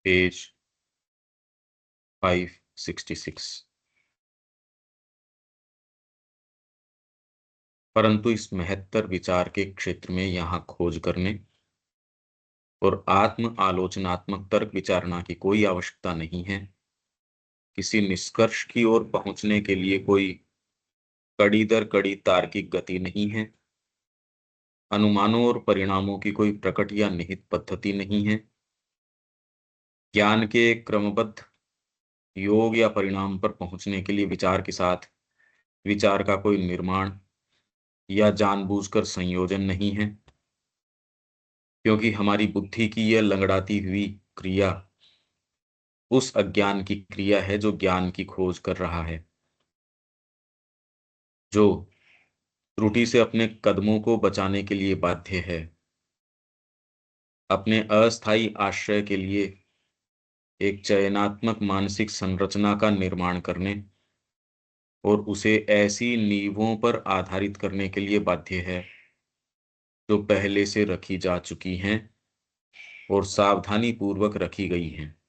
Page 566। परंतु इस महत्तर विचार के क्षेत्र में यहाँ खोज करने और आत्म आलोचनात्मक तर्क विचारणा की कोई आवश्यकता नहीं है। किसी निष्कर्ष की ओर पहुंचने के लिए कोई कड़ी दर कड़ी तार्किक गति नहीं है। अनुमानों और परिणामों की कोई प्रकट या निहित पद्धति नहीं है। ज्ञान के क्रमबद्ध योग या परिणाम पर पहुंचने के लिए विचार के साथ विचार का कोई निर्माण या जानबूझकर संयोजन नहीं है, क्योंकि हमारी बुद्धि की यह लंगड़ाती हुई क्रिया उस अज्ञान की क्रिया है जो ज्ञान की खोज कर रहा है, जो त्रुटि से अपने कदमों को बचाने के लिए बाध्य है, अपने अस्थायी आश्रय के लिए एक चयनात्मक मानसिक संरचना का निर्माण करने और उसे ऐसी नींवों पर आधारित करने के लिए बाध्य है जो पहले से रखी जा चुकी हैं और सावधानी पूर्वक रखी गई हैं।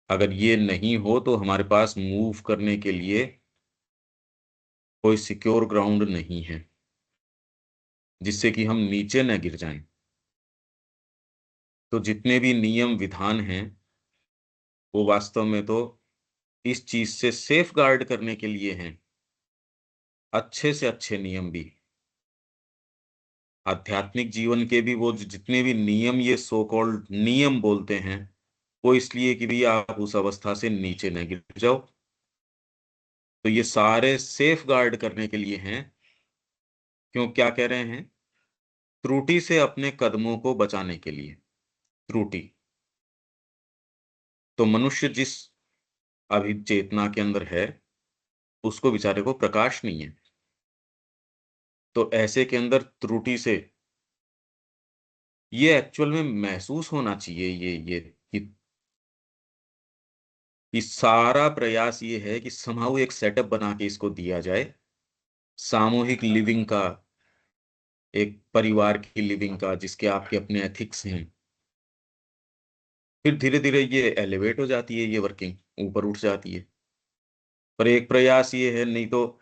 अगर ये नहीं हो तो हमारे पास मूव करने के लिए कोई सिक्योर ग्राउंड नहीं है जिससे कि हम नीचे न गिर जाएं। तो जितने भी नियम विधान हैं वो वास्तव में तो इस चीज से सेफ गार्ड करने के लिए हैं। अच्छे से अच्छे नियम भी, आध्यात्मिक जीवन के भी, वो जितने भी नियम ये सो कॉल्ड नियम बोलते हैं, वो इसलिए कि भी आप उस अवस्था से नीचे न गिर जाओ। तो ये सारे सेफ गार्ड करने के लिए हैं। क्यों, क्या कह रहे हैं? त्रुटि से अपने कदमों को बचाने के लिए। त्रुटि तो मनुष्य जिस अभिचेतना के अंदर है उसको बेचारे को प्रकाश नहीं है। तो ऐसे के अंदर त्रुटि से ये एक्चुअल में महसूस होना चाहिए, कि सारा प्रयास ये है कि समहाउ एक सेटअप बना के इसको दिया जाए, सामूहिक लिविंग का, एक परिवार की लिविंग का, जिसके आपके अपने एथिक्स हैं। फिर धीरे धीरे ये एलिवेट हो जाती है, ये वर्किंग ऊपर उठ जाती है। पर एक प्रयास ये है, नहीं तो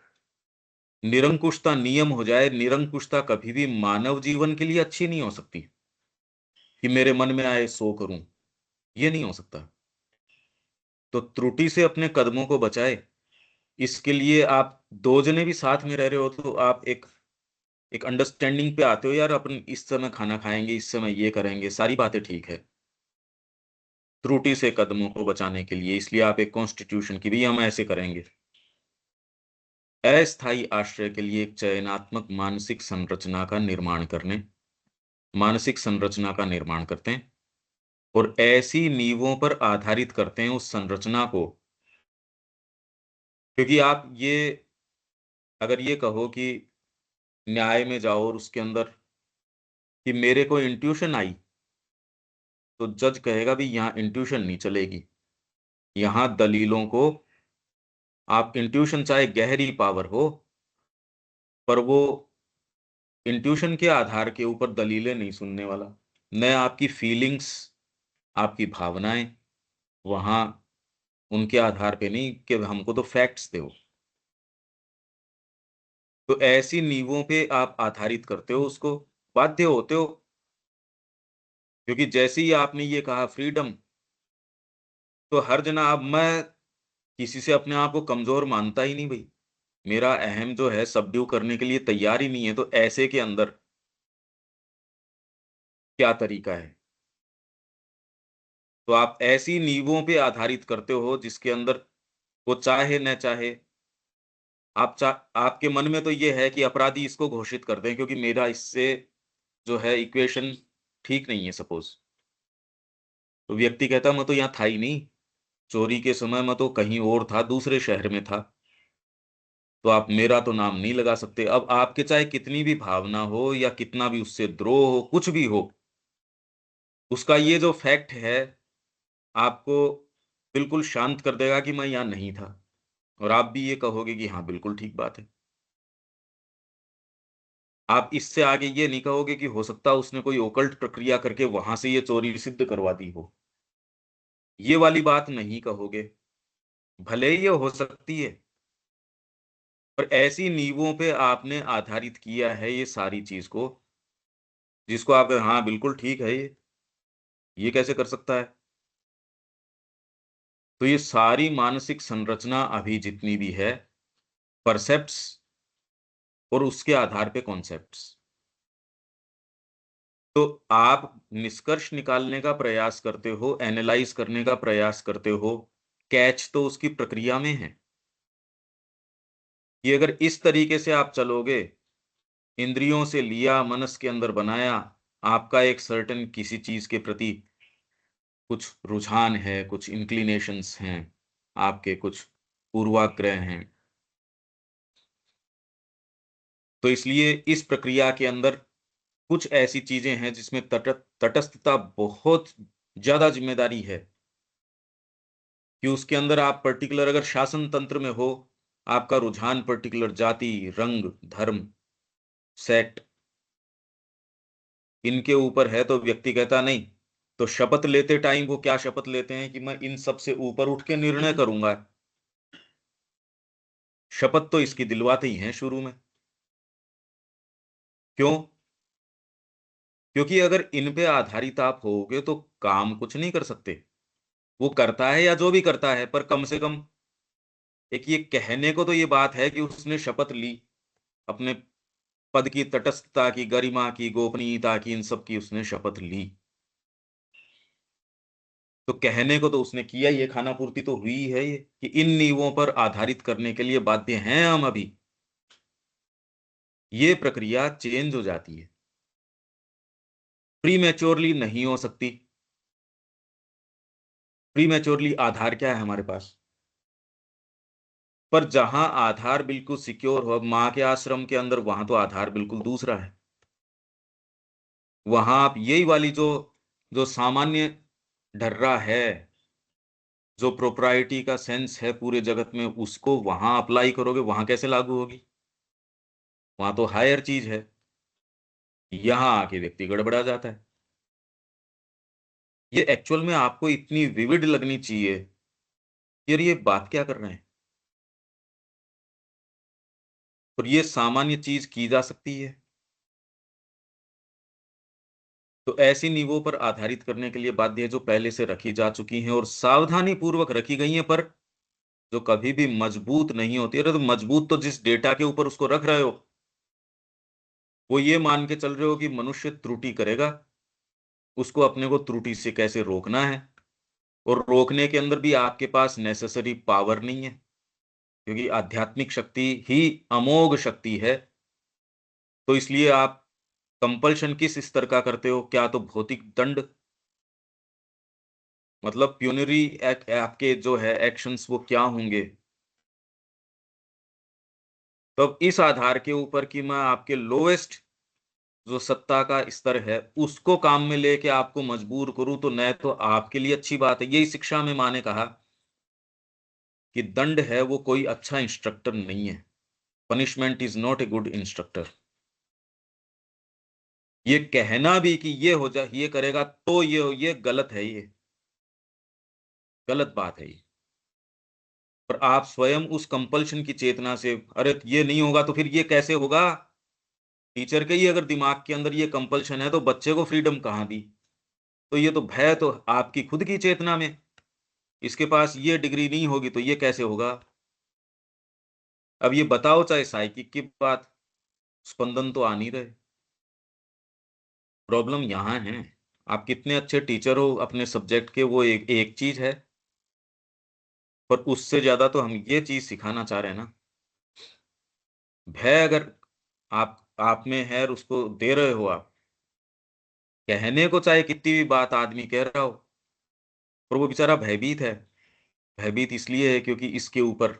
निरंकुशता नियम हो जाए। निरंकुशता कभी भी मानव जीवन के लिए अच्छी नहीं हो सकती कि मेरे मन में आए सो करूं, ये नहीं हो सकता। तो त्रुटि से अपने कदमों को बचाए, इसके लिए आप दो जने भी साथ में रह रहे हो तो आप एक एक अंडरस्टैंडिंग पे आते हो, यार अपन इस समय खाना खाएंगे, इस समय ये करेंगे, सारी बातें ठीक है। त्रुटि से कदमों को बचाने के लिए इसलिए आप एक कॉन्स्टिट्यूशन की भी हम ऐसे करेंगे। अस्थायी आश्रय के लिए एक चयनात्मक मानसिक संरचना का निर्माण करते हैं और ऐसी नींवों पर आधारित करते हैं उस संरचना को। क्योंकि आप ये अगर ये कहो कि न्याय में जाओ और उसके अंदर कि मेरे को इंट्यूशन आई, तो जज कहेगा भी यहाँ इंट्यूशन नहीं चलेगी, यहाँ दलीलों को, आप इंट्यूशन चाहे गहरी पावर हो, पर वो इंट्यूशन के आधार के ऊपर दलीलें नहीं सुनने वाला। न आपकी फीलिंग्स, आपकी भावनाएं वहां उनके आधार पे नहीं कि हमको तो फैक्ट्स दो। तो ऐसी नींवों पे आप आधारित करते हो उसको, बाध्य होते हो। क्योंकि जैसे ही आपने ये कहा फ्रीडम, तो हर जना, अब मैं किसी से अपने आप को कमजोर मानता ही नहीं भाई, मेरा अहम जो है सबड्यू करने के लिए तैयार ही नहीं है। तो ऐसे के अंदर क्या तरीका है? तो आप ऐसी नींवों पे आधारित करते हो जिसके अंदर वो चाहे न चाहे, आपके मन में तो ये है कि अपराधी इसको घोषित कर दें, क्योंकि मेरा इससे जो है इक्वेशन ठीक नहीं है सपोज। तो व्यक्ति कहता मैं तो यहाँ था ही नहीं, चोरी के समय मैं तो कहीं और था, दूसरे शहर में था, तो आप मेरा तो नाम नहीं लगा सकते। अब आपके चाहे कितनी भी भावना हो या कितना भी उससे द्रोह हो, कुछ भी हो, उसका ये जो फैक्ट है आपको बिल्कुल शांत कर देगा कि मैं यहाँ नहीं था, और आप भी ये कहोगे कि हाँ बिल्कुल ठीक बात है। आप इससे आगे ये नहीं कहोगे कि हो सकता है उसने कोई ओकल्ट प्रक्रिया करके वहां से ये चोरी सिद्ध करवा दी हो। ये वाली बात नहीं कहोगे। भले ही ये हो सकती है, पर ऐसी नींवों पे आपने आधारित किया है ये सारी चीज को, जिसको आप हाँ बिल्कुल ठीक है ये कैसे कर सकता है। तो ये सारी मानसिक संरचना अभी जितनी भी है, परसेप्ट्स और उसके आधार पे कॉन्सेप्ट्स। तो आप निष्कर्ष निकालने का प्रयास करते हो, एनालाइज करने का प्रयास करते हो, कैच तो उसकी प्रक्रिया में है। कि अगर इस तरीके से आप चलोगे, इंद्रियों से लिया, मनस के अंदर बनाया, आपका एक सर्टेन किसी चीज के प्रति कुछ रुझान है, कुछ इंक्लिनेशंस हैं, आपके कुछ पूर्वाग्रह हैं, तो इसलिए इस प्रक्रिया के अंदर कुछ ऐसी चीजें हैं जिसमें तटस्थता बहुत ज्यादा जिम्मेदारी है। कि उसके अंदर आप पर्टिकुलर अगर शासन तंत्र में हो, आपका रुझान पर्टिकुलर जाति, रंग, धर्म, सेक्ट, इनके ऊपर है, तो व्यक्ति कहता नहीं। तो शपथ लेते टाइम वो क्या शपथ लेते हैं कि मैं इन सब से ऊपर उठ के निर्णय करूंगा। शपथ तो इसकी दिलवाते ही हैं शुरू में। क्यों? क्योंकि अगर इन पे आधारित आप होगे तो काम कुछ नहीं कर सकते। वो करता है या जो भी करता है, पर कम से कम एक ये कहने को तो ये बात है कि उसने शपथ ली, अपने पद की तटस्थता की, गरिमा की, गोपनीयता की, इन सब की उसने शपथ ली। तो कहने को तो उसने किया, ये खाना पूर्ति तो हुई है ये कि इन नींवों पर आधारित करने के लिए बाध्य हैं हम अभी। ये प्रक्रिया चेंज हो जाती है, प्रीमेच्योरली नहीं हो सकती। प्रीमेच्योरली आधार क्या है हमारे पास? पर जहां आधार बिल्कुल सिक्योर हो, मां के आश्रम के अंदर, वहां तो आधार बिल्कुल दूसरा है। वहां आप यही वाली जो जो सामान्य ढर्रा है, जो प्रोप्राइटी का सेंस है पूरे जगत में, उसको वहां अप्लाई करोगे, वहां कैसे लागू होगी? वहां तो हायर चीज है। यहां आके व्यक्ति गड़बड़ा जाता है। ये एक्चुअल में आपको इतनी विविड लगनी चाहिए, यार ये बात क्या कर रहे हैं। और ये सामान्य चीज की जा सकती है। तो ऐसी नींवों पर आधारित करने के लिए बाध्य है जो पहले से रखी जा चुकी हैं और सावधानी पूर्वक रखी गई हैं, पर जो कभी भी मजबूत नहीं होती। अरे तो मजबूत तो जिस डेटा के ऊपर उसको रख रहे हो, वो ये मान के चल रहे हो कि मनुष्य त्रुटि करेगा, उसको अपने को त्रुटि से कैसे रोकना है। और रोकने के अंदर भी आपके पास नेसेसरी पावर नहीं है, क्योंकि आध्यात्मिक शक्ति ही अमोघ शक्ति है। तो इसलिए आप कंपल्शन किस स्तर का करते हो? क्या तो भौतिक दंड, मतलब प्यूनरी आपके जो है एक्शंस, वो क्या होंगे? तो अब इस आधार के ऊपर कि मैं आपके लोएस्ट जो सत्ता का स्तर है उसको काम में लेके आपको मजबूर करूं, तो न तो आपके लिए अच्छी बात है। यही शिक्षा में मां ने कहा कि दंड है वो कोई अच्छा इंस्ट्रक्टर नहीं है। Punishment is not a good instructor. ये कहना भी कि ये हो जाए, ये करेगा तो ये गलत है, ये गलत बात है ये। पर आप स्वयं उस कंपल्शन की चेतना से, अरे ये नहीं होगा तो फिर ये कैसे होगा? टीचर के ही अगर दिमाग के अंदर ये कंपल्शन है तो बच्चे को फ्रीडम कहाँ दी? तो ये तो भय तो आपकी खुद की चेतना में, इसके पास ये डिग्री नहीं होगी तो ये कैसे होगा? अब ये बताओ, चाहे साइकिक की बात, स्पंदन तो आ नहीं रहे। प्रॉब्लम यहाँ है। आप कितने अच्छे टीचर हो अपने सब्जेक्ट के, वो एक चीज है, पर उससे ज्यादा तो हम ये चीज सिखाना चाह रहे हैं ना। भय अगर आप में है और उसको दे रहे हो आप, कहने को चाहे कितनी भी बात आदमी कह रहा हो, पर वो बेचारा भयभीत है। भयभीत इसलिए है क्योंकि इसके ऊपर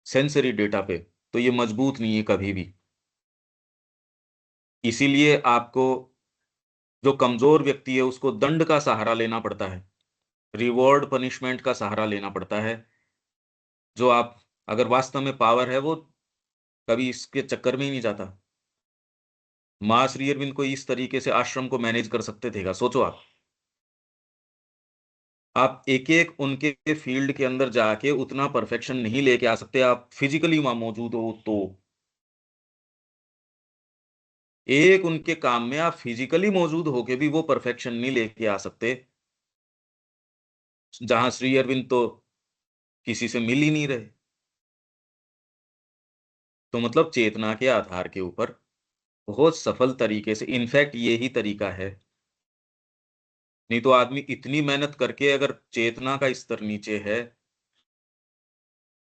सेंसरी डेटा पे तो ये मजबूत नहीं है कभी भी। इसीलिए आपको, जो कमजोर व्यक्ति है उसको दंड का सहारा लेना पड़ता है, रिवॉर्ड पनिशमेंट का सहारा लेना पड़ता है। जो आप, अगर वास्तव में पावर है, वो कभी इसके चक्कर में ही नहीं जाता। मां श्री अरविंद को इस तरीके से आश्रम को मैनेज कर सकते थे क्या? सोचो आप एक एक उनके फील्ड के अंदर जाके उतना परफेक्शन नहीं लेके आ सकते, आप फिजिकली वहां मौजूद हो तो। एक उनके काम में आप फिजिकली मौजूद होके भी वो परफेक्शन नहीं लेके आ सकते, जहां श्री अरविंद तो किसी से मिल ही नहीं रहे। तो मतलब चेतना के आधार के ऊपर बहुत सफल तरीके से, इनफैक्ट यही तरीका है। नहीं तो आदमी इतनी मेहनत करके अगर चेतना का स्तर नीचे है,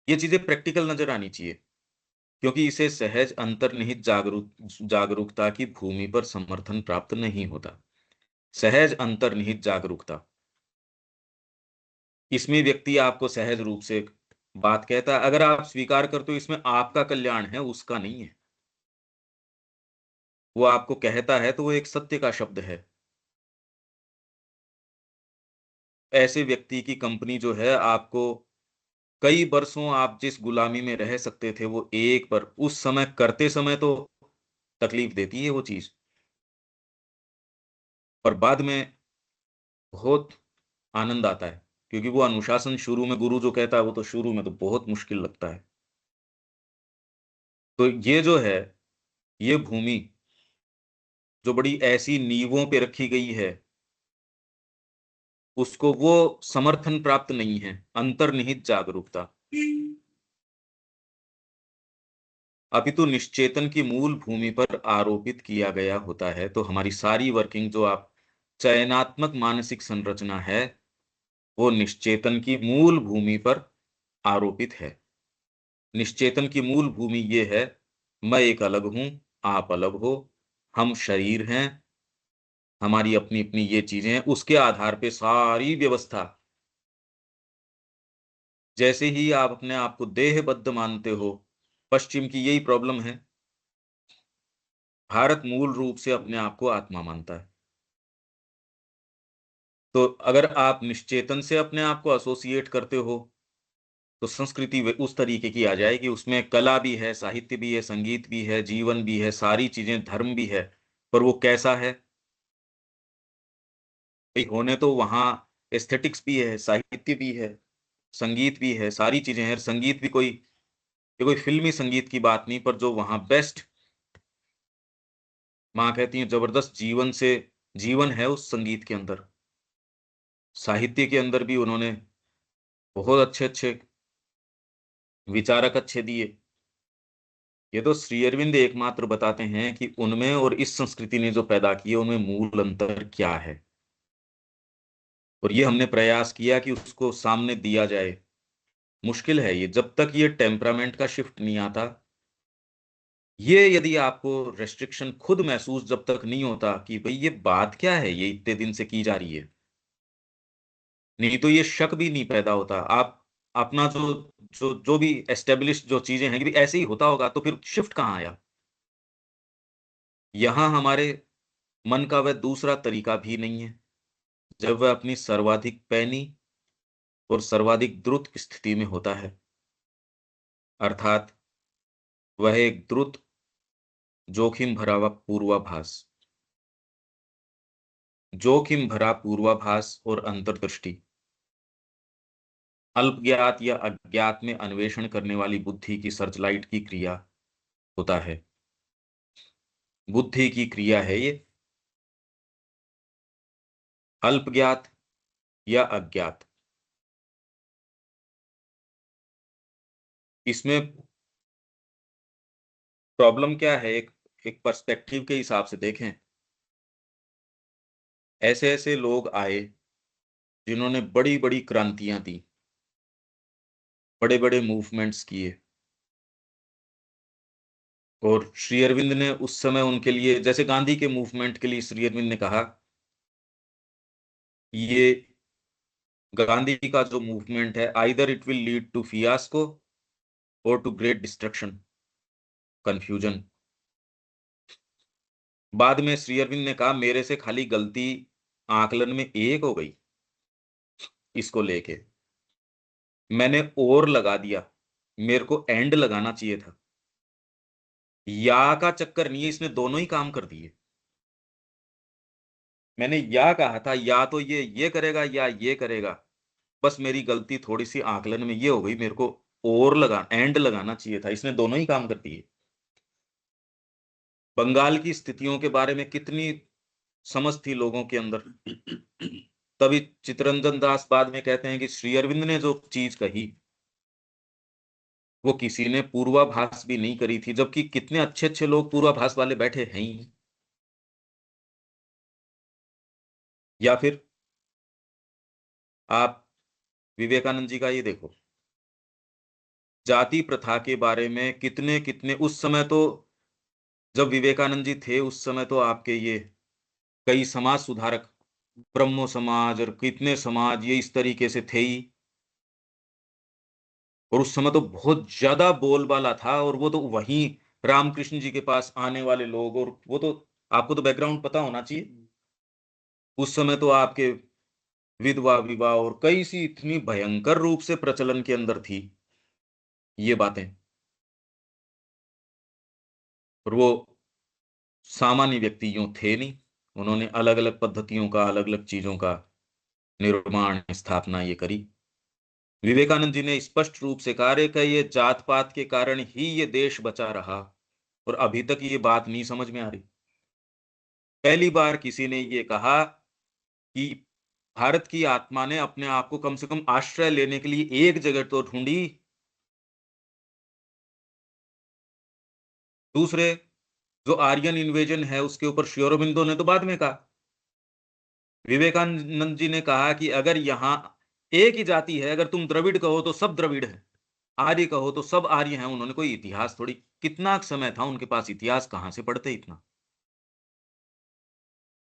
ये चीजें प्रैक्टिकल नजर आनी चाहिए, क्योंकि इसे सहज अंतर्निहित जागरूकता की भूमि पर समर्थन प्राप्त नहीं होता। सहज अंतर्निहित जागरूकता, इसमें व्यक्ति आपको सहज रूप से बात कहता है, अगर आप स्वीकार करते हो इसमें आपका कल्याण है, उसका नहीं है। वो आपको कहता है तो वो एक सत्य का शब्द है। ऐसे व्यक्ति की कंपनी जो है, आपको कई बरसों आप जिस गुलामी में रह सकते थे, वो एक पर उस समय करते समय तो तकलीफ देती है वो चीज, और बाद में बहुत आनंद आता है, क्योंकि वो अनुशासन शुरू में गुरु जो कहता है वो तो शुरू में तो बहुत मुश्किल लगता है। तो ये जो है, ये भूमि जो बड़ी ऐसी नींवों पे रखी गई है, उसको वो समर्थन प्राप्त नहीं है, अंतर्निहित जागरूकता। अपितु निश्चेतन की मूल भूमि पर आरोपित किया गया होता है। तो हमारी सारी वर्किंग जो आप चयनात्मक मानसिक संरचना है, वो निश्चेतन की मूल भूमि पर आरोपित है। निश्चेतन की मूल भूमि ये है, मैं एक अलग हूं, आप अलग हो, हम शरीर हैं, हमारी अपनी अपनी ये चीजें हैं, उसके आधार पे सारी व्यवस्था। जैसे ही आप अपने आप को देहबद्ध मानते हो, पश्चिम की यही प्रॉब्लम है। भारत मूल रूप से अपने आप को आत्मा मानता है। तो अगर आप निश्चेतन से अपने आप को एसोसिएट करते हो, तो संस्कृति उस तरीके की आ जाएगी, उसमें कला भी है, साहित्य भी है, संगीत भी है, जीवन भी है, सारी चीजें, धर्म भी है। पर वो कैसा है? भाई होने तो वहाँ एस्थेटिक्स भी है, साहित्य भी है, संगीत भी है, सारी चीजें हैं। संगीत भी कोई, ये कोई फिल्मी संगीत की बात नहीं, पर जो वहाँ बेस्ट, माँ कहती है जबरदस्त जीवन से, जीवन है उस संगीत के अंदर। साहित्य के अंदर भी उन्होंने बहुत अच्छे अच्छे विचारक अच्छे दिए। ये तो श्री अरविंद एकमात्र बताते हैं कि उनमें और इस संस्कृति ने जो पैदा की है, उनमें मूल अंतर क्या है। और ये हमने प्रयास किया कि उसको सामने दिया जाए। मुश्किल है ये, जब तक ये टेम्परामेंट का शिफ्ट नहीं आता, ये यदि आपको रेस्ट्रिक्शन खुद महसूस जब तक नहीं होता कि भाई ये बात क्या है, ये इतने दिन से की जा रही है, नहीं तो ये शक भी नहीं पैदा होता। आप अपना जो जो जो भी एस्टेब्लिश जो चीजें हैं कि भाई ऐसे ही होता होगा, तो फिर शिफ्ट कहाँ आया? यहां हमारे मन का वह दूसरा तरीका भी नहीं है, जब वह अपनी सर्वाधिक पैनी और सर्वाधिक द्रुत स्थिति में होता है, अर्थात वह एक द्रुत जोखिम भरा हुआ पूर्वाभास, जोखिम भरा पूर्वाभास और अंतर्दृष्टि, अल्पज्ञात या अज्ञात में अन्वेषण करने वाली बुद्धि की सर्चलाइट की क्रिया होता है। बुद्धि की क्रिया है ये, अल्पज्ञात या अज्ञात। इसमें प्रॉब्लम क्या है, एक एक पर्सपेक्टिव के हिसाब से देखें। ऐसे ऐसे लोग आए जिन्होंने बड़ी बड़ी क्रांतियां दी, बड़े बड़े मूवमेंट्स किए, और श्री अरविंद ने उस समय उनके लिए, जैसे गांधी के मूवमेंट के लिए श्री अरविंद ने कहा, ये गांधी का जो मूवमेंट है, either it will lead to fiasco और टू ग्रेट डिस्ट्रक्शन, कंफ्यूजन। बाद में श्री अरविंद ने कहा मेरे से खाली गलती आकलन में एक हो गई, इसको लेके मैंने और लगा दिया, मेरे को एंड लगाना चाहिए था। या का चक्कर नहीं है, इसने दोनों ही काम कर दिए। मैंने या कहा था, या तो ये करेगा या ये करेगा। बस मेरी गलती थोड़ी सी आकलन में ये हो गई, मेरे को और लगा एंड लगाना चाहिए था, इसने दोनों ही काम कर दिए। बंगाल की स्थितियों के बारे में कितनी समझ थी लोगों के अंदर। तभी चित्तरंजन दास बाद में कहते हैं कि श्री अरविंद ने जो चीज कही वो किसी ने पूर्वाभास भी नहीं करी थी, जबकि कितने अच्छे अच्छे लोग पूर्वाभास वाले बैठे हैं ही। या फिर आप विवेकानंद जी का ये देखो, जाति प्रथा के बारे में कितने कितने उस समय तो, जब विवेकानंद जी थे उस समय तो आपके ये कई समाज सुधारक, ब्रह्मो समाज और कितने समाज ये इस तरीके से थे ही। और उस समय तो बहुत ज्यादा बोलबाला था, और वो तो वहीं रामकृष्ण जी के पास आने वाले लोग, और वो तो आपको तो बैकग्राउंड पता होना चाहिए। उस समय तो आपके विधवा विवाह और कई सी इतनी भयंकर रूप से प्रचलन के अंदर थी ये बातें। और वो सामान्य व्यक्ति यूं थे नहीं, उन्होंने अलग अलग पद्धतियों का, अलग अलग चीजों का निर्माण स्थापना ये करी। विवेकानंद जी ने स्पष्ट रूप से कहा है कि ये जात पात के कारण ही ये देश बचा रहा, और अभी तक ये बात नहीं समझ में आ रही। पहली बार किसी ने ये कहा कि भारत की आत्मा ने अपने आप को कम से कम आश्रय लेने के लिए एक जगह तो ढूंढी। दूसरे, जो आर्यन इन्वेजन है उसके ऊपर श्री अरबिंदो ने तो बाद में कहा। विवेकानंद जी ने कहा कि अगर यहाँ एक ही जाति है, अगर तुम द्रविड़ कहो तो सब द्रविड़ है, आर्य कहो तो सब आर्य हैं। उन्होंने कोई इतिहास थोड़ी, कितना समय था उनके पास, इतिहास कहां से पढ़ते इतना,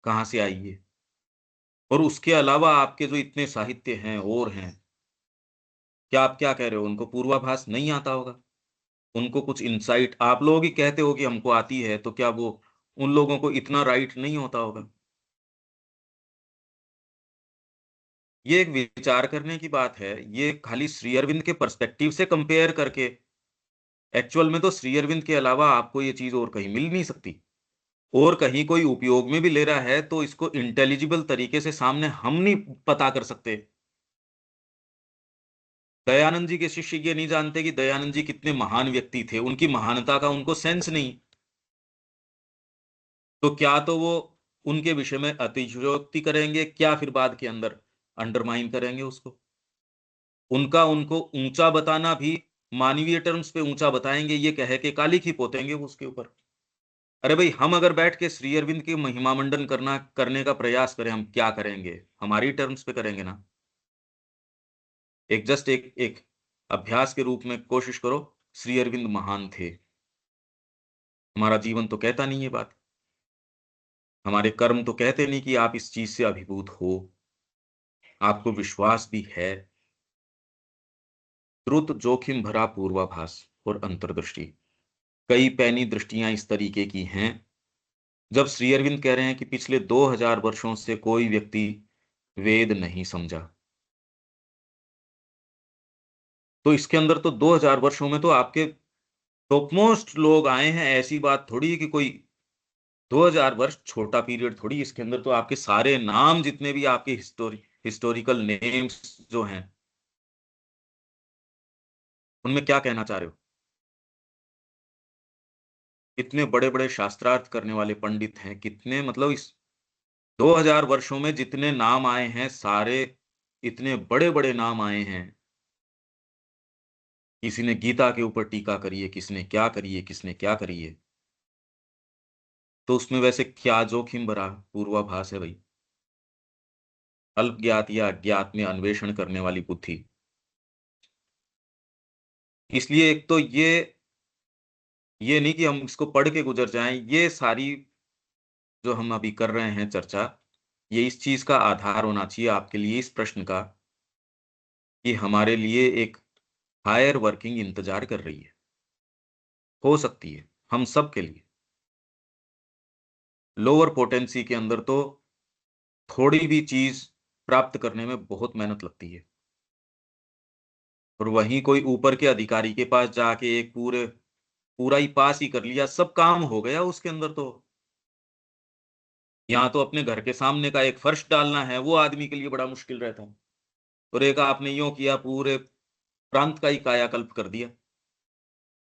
कहां से आई ये। और उसके अलावा आपके जो इतने साहित्य हैं और हैं, क्या आप क्या कह रहे हो, उनको पूर्वाभास नहीं आता होगा? उनको कुछ इंसाइट, आप लोग ही कहते हो कि हमको आती है, तो क्या वो उन लोगों को इतना राइट नहीं होता होगा? ये एक विचार करने की बात है, ये खाली श्री अरविंद के पर्सपेक्टिव से कंपेयर करके। एक्चुअल में तो श्री अरविंद के अलावा आपको ये चीज और कहीं मिल नहीं सकती। और कहीं कोई उपयोग में भी ले रहा है तो इसको इंटेलिजिबल तरीके से सामने हम नहीं पता कर सकते। दयानंद जी के शिष्य ये नहीं जानते कि दयानंद जी कितने महान व्यक्ति थे, उनकी महानता का उनको सेंस नहीं। तो क्या तो वो उनके विषय में अतिशयोक्ति करेंगे, क्या फिर बाद के अंदर अंडरमाइन करेंगे उसको। उनका उनको ऊंचा बताना भी मानवीय टर्म्स पे ऊंचा बताएंगे, ये कह के काली खी पोतेंगे वो उसके ऊपर। अरे भाई, हम अगर बैठ के श्री अरविंद की महिमा मंडन करने का प्रयास करें, हम क्या करेंगे? हमारी टर्म्स पे करेंगे ना। एक जस्ट एक एक अभ्यास के रूप में कोशिश करो, श्री अरविंद महान थे। हमारा जीवन तो कहता नहीं ये बात, हमारे कर्म तो कहते नहीं कि आप इस चीज से अभिभूत हो, आपको विश्वास भी है। द्रुत जोखिम भरा पूर्वाभास और अंतर्दृष्टि, कई पैनी दृष्टियां इस तरीके की हैं। जब श्री अरविंद कह रहे हैं कि पिछले 2000 वर्षों से कोई व्यक्ति वेद नहीं समझा, तो इसके अंदर तो 2000 वर्षों में तो आपके टॉपमोस्ट लोग आए हैं। ऐसी बात थोड़ी है कि कोई 2000 वर्ष छोटा पीरियड थोड़ी, इसके अंदर तो आपके सारे नाम जितने भी आपके हिस्टोरिकल नेम्स जो हैं, उनमें क्या कहना चाह रहे हो? कितने बड़े बड़े शास्त्रार्थ करने वाले पंडित हैं, कितने, मतलब इस 2000 वर्षों में जितने नाम आए हैं सारे, इतने बड़े बड़े नाम आए हैं। किसी ने गीता के ऊपर टीका करी है, किसने क्या करी है, किसने क्या करी है। तो उसमें वैसे क्या जोखिम भरा पूर्वाभास है भाई? अल्प ज्ञात या अज्ञात में अन्वेषण करने वाली बुद्धि। इसलिए एक तो ये नहीं कि हम इसको पढ़ के गुजर जाएं, ये सारी जो हम अभी कर रहे हैं चर्चा, ये इस चीज का आधार होना चाहिए आपके लिए इस प्रश्न का, कि हमारे लिए एक हायर वर्किंग इंतजार कर रही है, हो सकती है हम सब के लिए। लोअर पोटेंसी के अंदर तो थोड़ी भी चीज प्राप्त करने में बहुत मेहनत लगती है, और वहीं कोई ऊपर के अधिकारी के पास जाके एक पूरे पूरा ही पास ही कर लिया, सब काम हो गया उसके अंदर। तो यहाँ तो अपने घर के सामने का एक फर्श डालना है, वो आदमी के लिए बड़ा मुश्किल रहता है। और एक आपने यूं किया, पूरे प्रांत का ही कायाकल्प कर दिया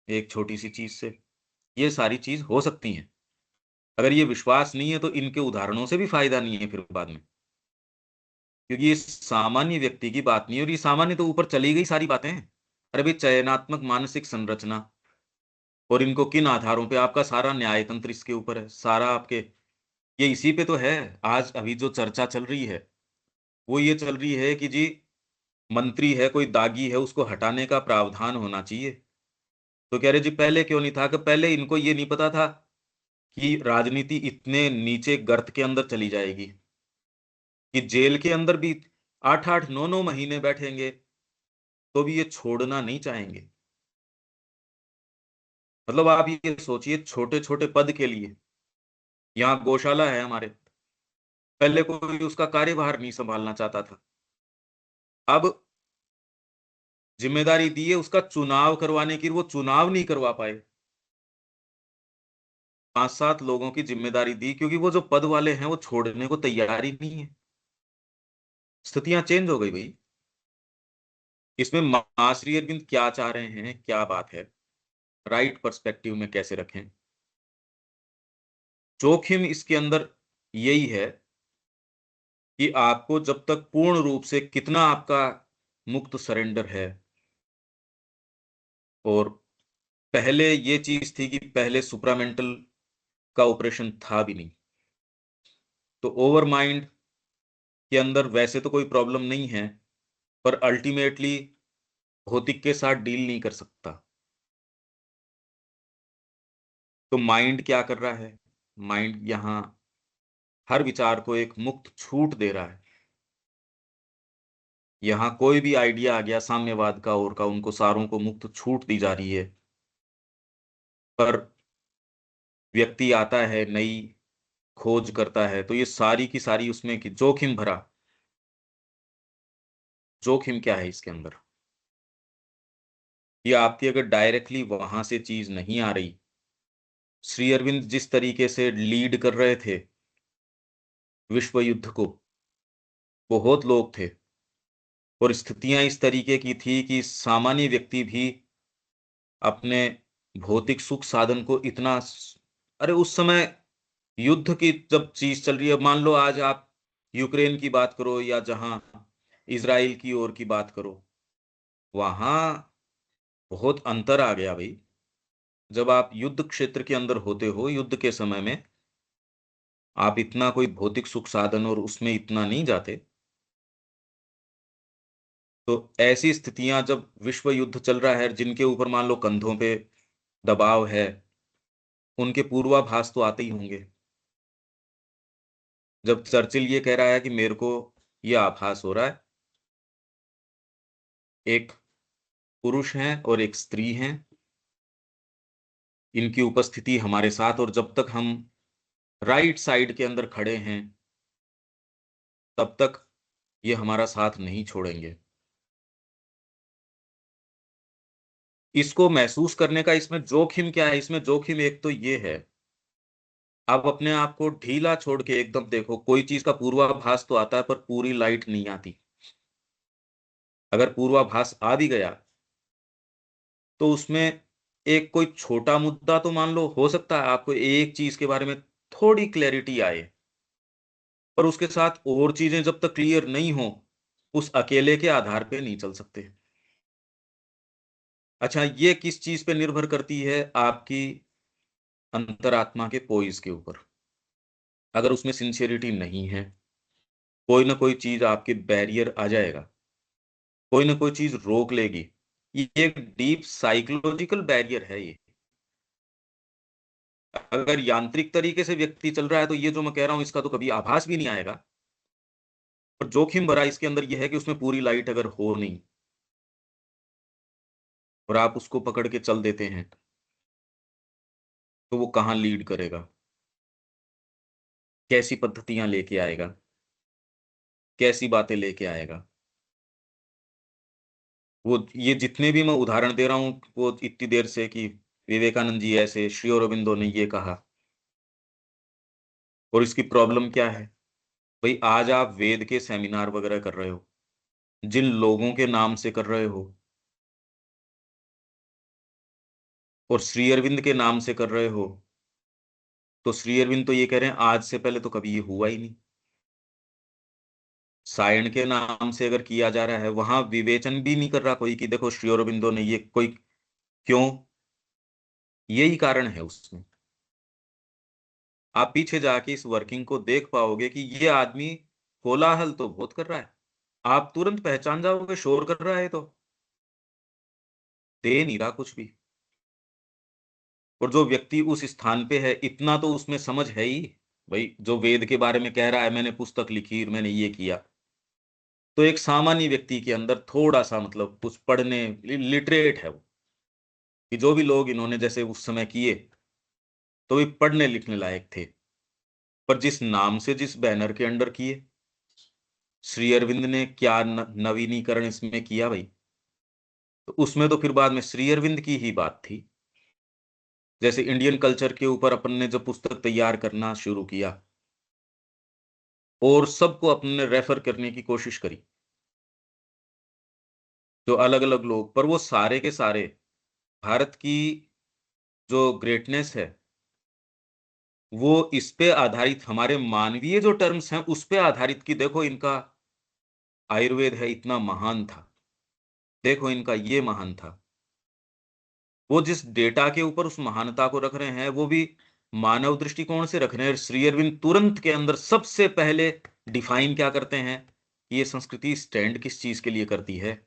एक छोटी सी चीज से। ये सारी चीज हो सकती है। अगर ये विश्वास नहीं है तो इनके उदाहरणों से भी फायदा नहीं है फिर बाद में, क्योंकि ये सामान्य व्यक्ति की बात नहीं है, और ये सामान्य तो ऊपर चली गई सारी बातें हैं। अरे भाई, चयनात्मक मानसिक संरचना, और इनको किन आधारों पे, आपका सारा न्याय तंत्र इसके ऊपर है, सारा आपके, ये इसी पे तो है। आज अभी जो चर्चा चल रही है वो ये चल रही है कि जी, मंत्री है कोई दागी है, उसको हटाने का प्रावधान होना चाहिए। तो कह रहे जी पहले क्यों नहीं था? कि पहले इनको ये नहीं पता था कि राजनीति इतने नीचे गर्त के अंदर चली जाएगी, कि जेल के अंदर भी 8-8 9-9 महीने बैठेंगे तो भी ये छोड़ना नहीं चाहेंगे। मतलब आप ये सोचिए, छोटे छोटे पद के लिए, यहाँ गौशाला है हमारे, पहले कोई उसका कार्यभार नहीं संभालना चाहता था। अब जिम्मेदारी दी है उसका चुनाव करवाने की, वो चुनाव नहीं करवा पाए। 5-7 लोगों की जिम्मेदारी दी, क्योंकि वो जो पद वाले हैं वो छोड़ने को तैयार ही नहीं है। स्थितियां चेंज हो गई भाई। इसमें मां श्री अरविंद क्या चाह रहे हैं, क्या बात है, राइट पर्सपेक्टिव में कैसे रखें? जोखिम इसके अंदर यही है कि आपको जब तक पूर्ण रूप से कितना आपका मुक्त सरेंडर है, और पहले ये चीज थी कि पहले सुप्रामेंटल का ऑपरेशन था भी नहीं, तो ओवर माइंड के अंदर वैसे तो कोई प्रॉब्लम नहीं है, पर अल्टीमेटली भौतिक के साथ डील नहीं कर सकता। तो माइंड क्या कर रहा है? माइंड यहां हर विचार को एक मुक्त छूट दे रहा है। यहां कोई भी आइडिया आ गया साम्यवाद का और का, उनको सारों को मुक्त छूट दी जा रही है। पर व्यक्ति आता है, नई खोज करता है, तो ये सारी की सारी उसमें की जोखिम भरा। जोखिम क्या है इसके अंदर? ये आपकी अगर डायरेक्टली वहां से चीज नहीं आ रही, श्री अरविंद जिस तरीके से लीड कर रहे थे विश्व युद्ध को, बहुत लोग थे, और स्थितियां इस तरीके की थी कि सामान्य व्यक्ति भी अपने भौतिक सुख साधन को इतना, अरे उस समय युद्ध की जब चीज चल रही है, मान लो आज आप यूक्रेन की बात करो या जहां इजराइल की ओर की बात करो, वहां बहुत अंतर आ गया भाई। जब आप युद्ध क्षेत्र के अंदर होते हो, युद्ध के समय में आप इतना कोई भौतिक सुख साधन और उसमें इतना नहीं जाते। तो ऐसी स्थितियां जब विश्व युद्ध चल रहा है, जिनके ऊपर मान लो कंधों पे दबाव है, उनके पूर्वाभास तो आते ही होंगे। जब चर्चिल ये कह रहा है कि मेरे को ये आभास हो रहा है, एक पुरुष हैं और एक स्त्री हैं, इनकी उपस्थिति हमारे साथ, और जब तक हम राइट साइड के अंदर खड़े हैं तब तक ये हमारा साथ नहीं छोड़ेंगे। इसको महसूस करने का इसमें जोखिम क्या है? इसमें जोखिम एक तो ये है, आप अपने आप को ढीला छोड़ के एकदम देखो, कोई चीज का पूर्वाभास तो आता है पर पूरी लाइट नहीं आती। अगर पूर्वाभास आ भी गया तो उसमें एक कोई छोटा मुद्दा तो मान लो हो सकता है आपको एक चीज के बारे में थोड़ी क्लैरिटी आए, पर उसके साथ और चीजें जब तक क्लियर नहीं हो, उस अकेले के आधार पे नहीं चल सकते। अच्छा, ये किस चीज पे निर्भर करती है? आपकी अंतरात्मा के पोइस के ऊपर। अगर उसमें सिंसियरिटी नहीं है, कोई ना कोई चीज आपके बैरियर आ जाएगा, कोई ना कोई चीज रोक लेगी। ये एक डीप साइकोलॉजिकल बैरियर है ये। अगर यांत्रिक तरीके से व्यक्ति चल रहा है तो ये जो मैं कह रहा हूं इसका तो कभी आभास भी नहीं आएगा। पर जोखिम भरा इसके अंदर यह है कि उसमें पूरी लाइट अगर हो नहीं और आप उसको पकड़ के चल देते हैं, तो वो कहाँ लीड करेगा, कैसी पद्धतियां लेके आएगा, कैसी बातें लेके आएगा। वो ये जितने भी मैं उदाहरण दे रहा हूं वो इतनी देर से कि विवेकानंद जी ऐसे, श्री अरबिंदो ने ये कहा। और इसकी प्रॉब्लम क्या है भाई? आज आप वेद के सेमिनार वगैरह कर रहे हो, जिन लोगों के नाम से कर रहे हो, और श्री अरविंद के नाम से कर रहे हो, तो श्री अरविंद तो ये कह रहे हैं आज से पहले तो कभी ये हुआ ही नहीं। सायण के नाम से अगर किया जा रहा है, वहां विवेचन भी नहीं कर रहा कोई कि देखो श्री अरबिंदो ने ये कोई, क्यों? यही कारण है उसमें। आप पीछे जाके इस वर्किंग को देख पाओगे कि ये आदमी कोलाहल तो बहुत कर रहा है, आप तुरंत पहचान जाओगे शोर कर रहा है तो दे नहीं रहा कुछ भी। और जो व्यक्ति उस स्थान पे है, इतना तो उसमें समझ है ही भाई, जो वेद के बारे में कह रहा है मैंने पुस्तक लिखी और मैंने ये किया, तो एक सामान्य व्यक्ति के अंदर थोड़ा सा मतलब कुछ पढ़ने, लिटरेट है वो, कि जो भी लोग इन्होंने जैसे उस समय किए तो वे पढ़ने लिखने लायक थे। पर जिस नाम से, जिस बैनर के अंडर किए, श्री अरविंद ने क्या नवीनीकरण इसमें किया भाई? तो उसमें तो फिर बाद में श्री अरविंद की ही बात थी। जैसे इंडियन कल्चर के ऊपर अपन ने जो पुस्तक तैयार करना शुरू किया और सबको अपने ने रेफर करने की कोशिश करी, जो अलग अलग लोग, पर वो सारे के सारे भारत की जो ग्रेटनेस है वो इस पे आधारित, हमारे मानवीय जो टर्म्स हैं उस पे आधारित, कि देखो इनका आयुर्वेद है इतना महान था, देखो इनका ये महान था। वो जिस डेटा के ऊपर उस महानता को रख रहे हैं वो भी मानव दृष्टिकोण से रख रहे हैं। श्री अरविंद तुरंत के अंदर सबसे पहले डिफाइन क्या करते हैं कि ये संस्कृति स्टैंड किस चीज के लिए करती है।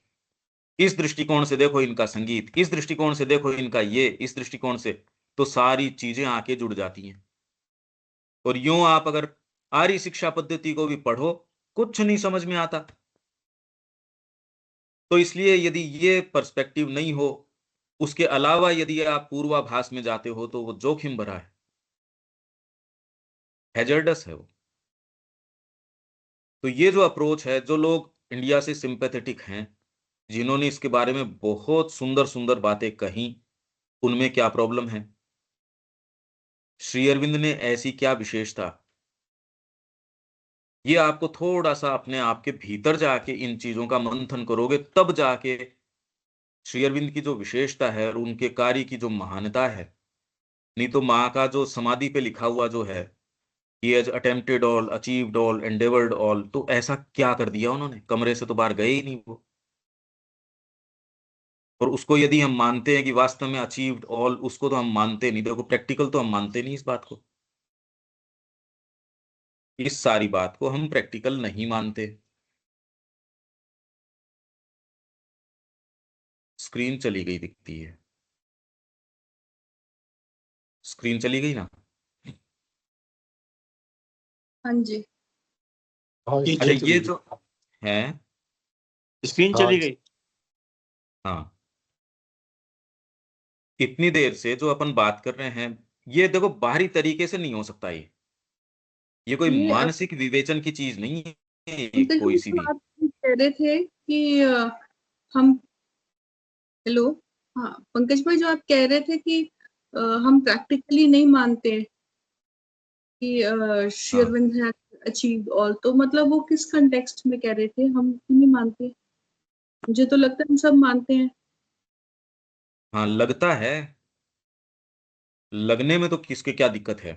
इस दृष्टिकोण से देखो इनका संगीत, इस दृष्टिकोण से देखो इनका ये, इस दृष्टिकोण से, तो सारी चीजें आके जुड़ जाती हैं। और यूं आप अगर आर्य शिक्षा पद्धति को भी पढ़ो, कुछ नहीं समझ में आता। तो इसलिए यदि ये पर्सपेक्टिव नहीं हो, उसके अलावा यदि आप पूर्वाभास में जाते हो, तो वो जोखिम भरा है, हैजर्डस है वो। तो ये जो अप्रोच है, जो लोग इंडिया से सिंपैथेटिक हैं, जिन्होंने इसके बारे में बहुत सुंदर सुंदर बातें कही, उनमें क्या प्रॉब्लम है? श्री अरविंद ने ऐसी क्या विशेषता? ये आपको थोड़ा सा अपने आप के भीतर जाके इन चीजों का मंथन करोगे, तब जाके श्री अरविंद की जो विशेषता है और उनके कार्य की जो महानता है। नहीं तो माँ का जो समाधि पे लिखा हुआ जो है, he has attempted all, achieved all, endeavoured all, तो ऐसा क्या कर दिया उन्होंने? कमरे से तो बाहर गए ही नहीं वो। और उसको यदि हम मानते हैं कि वास्तव में अचीव्ड ऑल, उसको तो हम मानते नहीं, देखो प्रैक्टिकल तो हम मानते नहीं इस बात को, इस सारी बात को हम प्रैक्टिकल नहीं मानते। स्क्रीन चली गई दिखती है, स्क्रीन चली गई ना? हाँ जी। हाँ अच्छा, स्क्रीन चली ये गई। जो है, स्क्रीन हाँ चली गई। हाँ, इतनी देर से जो अपन बात कर रहे हैं, ये देखो बाहरी तरीके से नहीं हो सकता। ये कोई ये मानसिक विवेचन की चीज नहीं है, ये पंकज कोई भाई, सी जो भी। आप कह रहे थे कि हम, हेलो, हाँ पंकज भाई, जो आप कह रहे थे कि हम प्रैक्टिकली नहीं मानते कि श्री हाँ, अरविंद है अचीव ऑल, तो मतलब वो किस कंटेक्स्ट में कह रहे थे हम क्यों नहीं मानते? मुझे तो लगता है हम सब मानते हैं। हाँ लगता है, लगने में तो किसके क्या दिक्कत है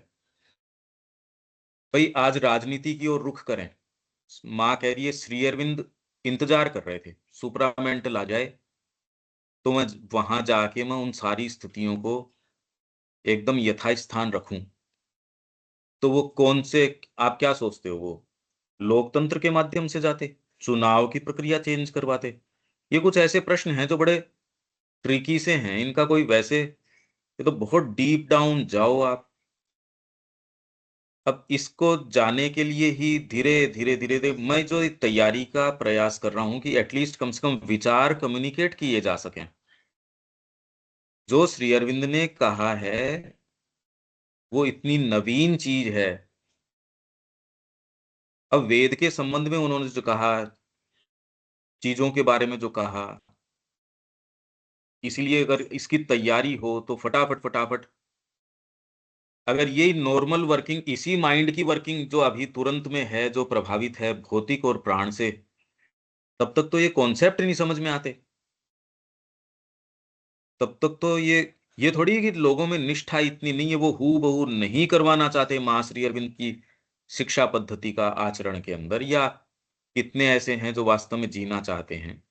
भाई? आज राजनीति की ओर रुख करें। माँ कह रही है श्री अरविंद इंतजार कर रहे थे सुपरामेंटल आ जाए, तो मैं वहां जाके मैं उन सारी स्थितियों को एकदम यथास्थान रखूं। तो वो कौन से, आप क्या सोचते हो, वो लोकतंत्र के माध्यम से जाते, चुनाव की प्रक्रिया चेंज करवाते? ये कुछ ऐसे प्रश्न हैं जो बड़े ट्रिकी से हैं, इनका कोई वैसे, ये तो बहुत डीप डाउन जाओ आप। अब इसको जाने के लिए ही धीरे धीरे धीरे धीरे मैं जो तैयारी का प्रयास कर रहा हूं कि एटलीस्ट कम से कम विचार कम्युनिकेट किए जा सकें। जो श्री अरविंद ने कहा है वो इतनी नवीन चीज है। अब वेद के संबंध में उन्होंने जो कहा, चीजों के बारे में जो कहा, इसीलिए अगर इसकी तैयारी हो तो फटाफट फटाफट, अगर ये नॉर्मल वर्किंग, इसी माइंड की वर्किंग जो अभी तुरंत में है, जो प्रभावित है भौतिक और प्राण से, तब तक तो ये कॉन्सेप्ट नहीं समझ में आते। तब तक तो ये थोड़ी है कि लोगों में निष्ठा इतनी नहीं है, वो हूबहू नहीं करवाना चाहते मां श्री अरविंद की शिक्षा पद्धति का आचरण के अंदर, या कितने ऐसे हैं जो वास्तव में जीना चाहते हैं।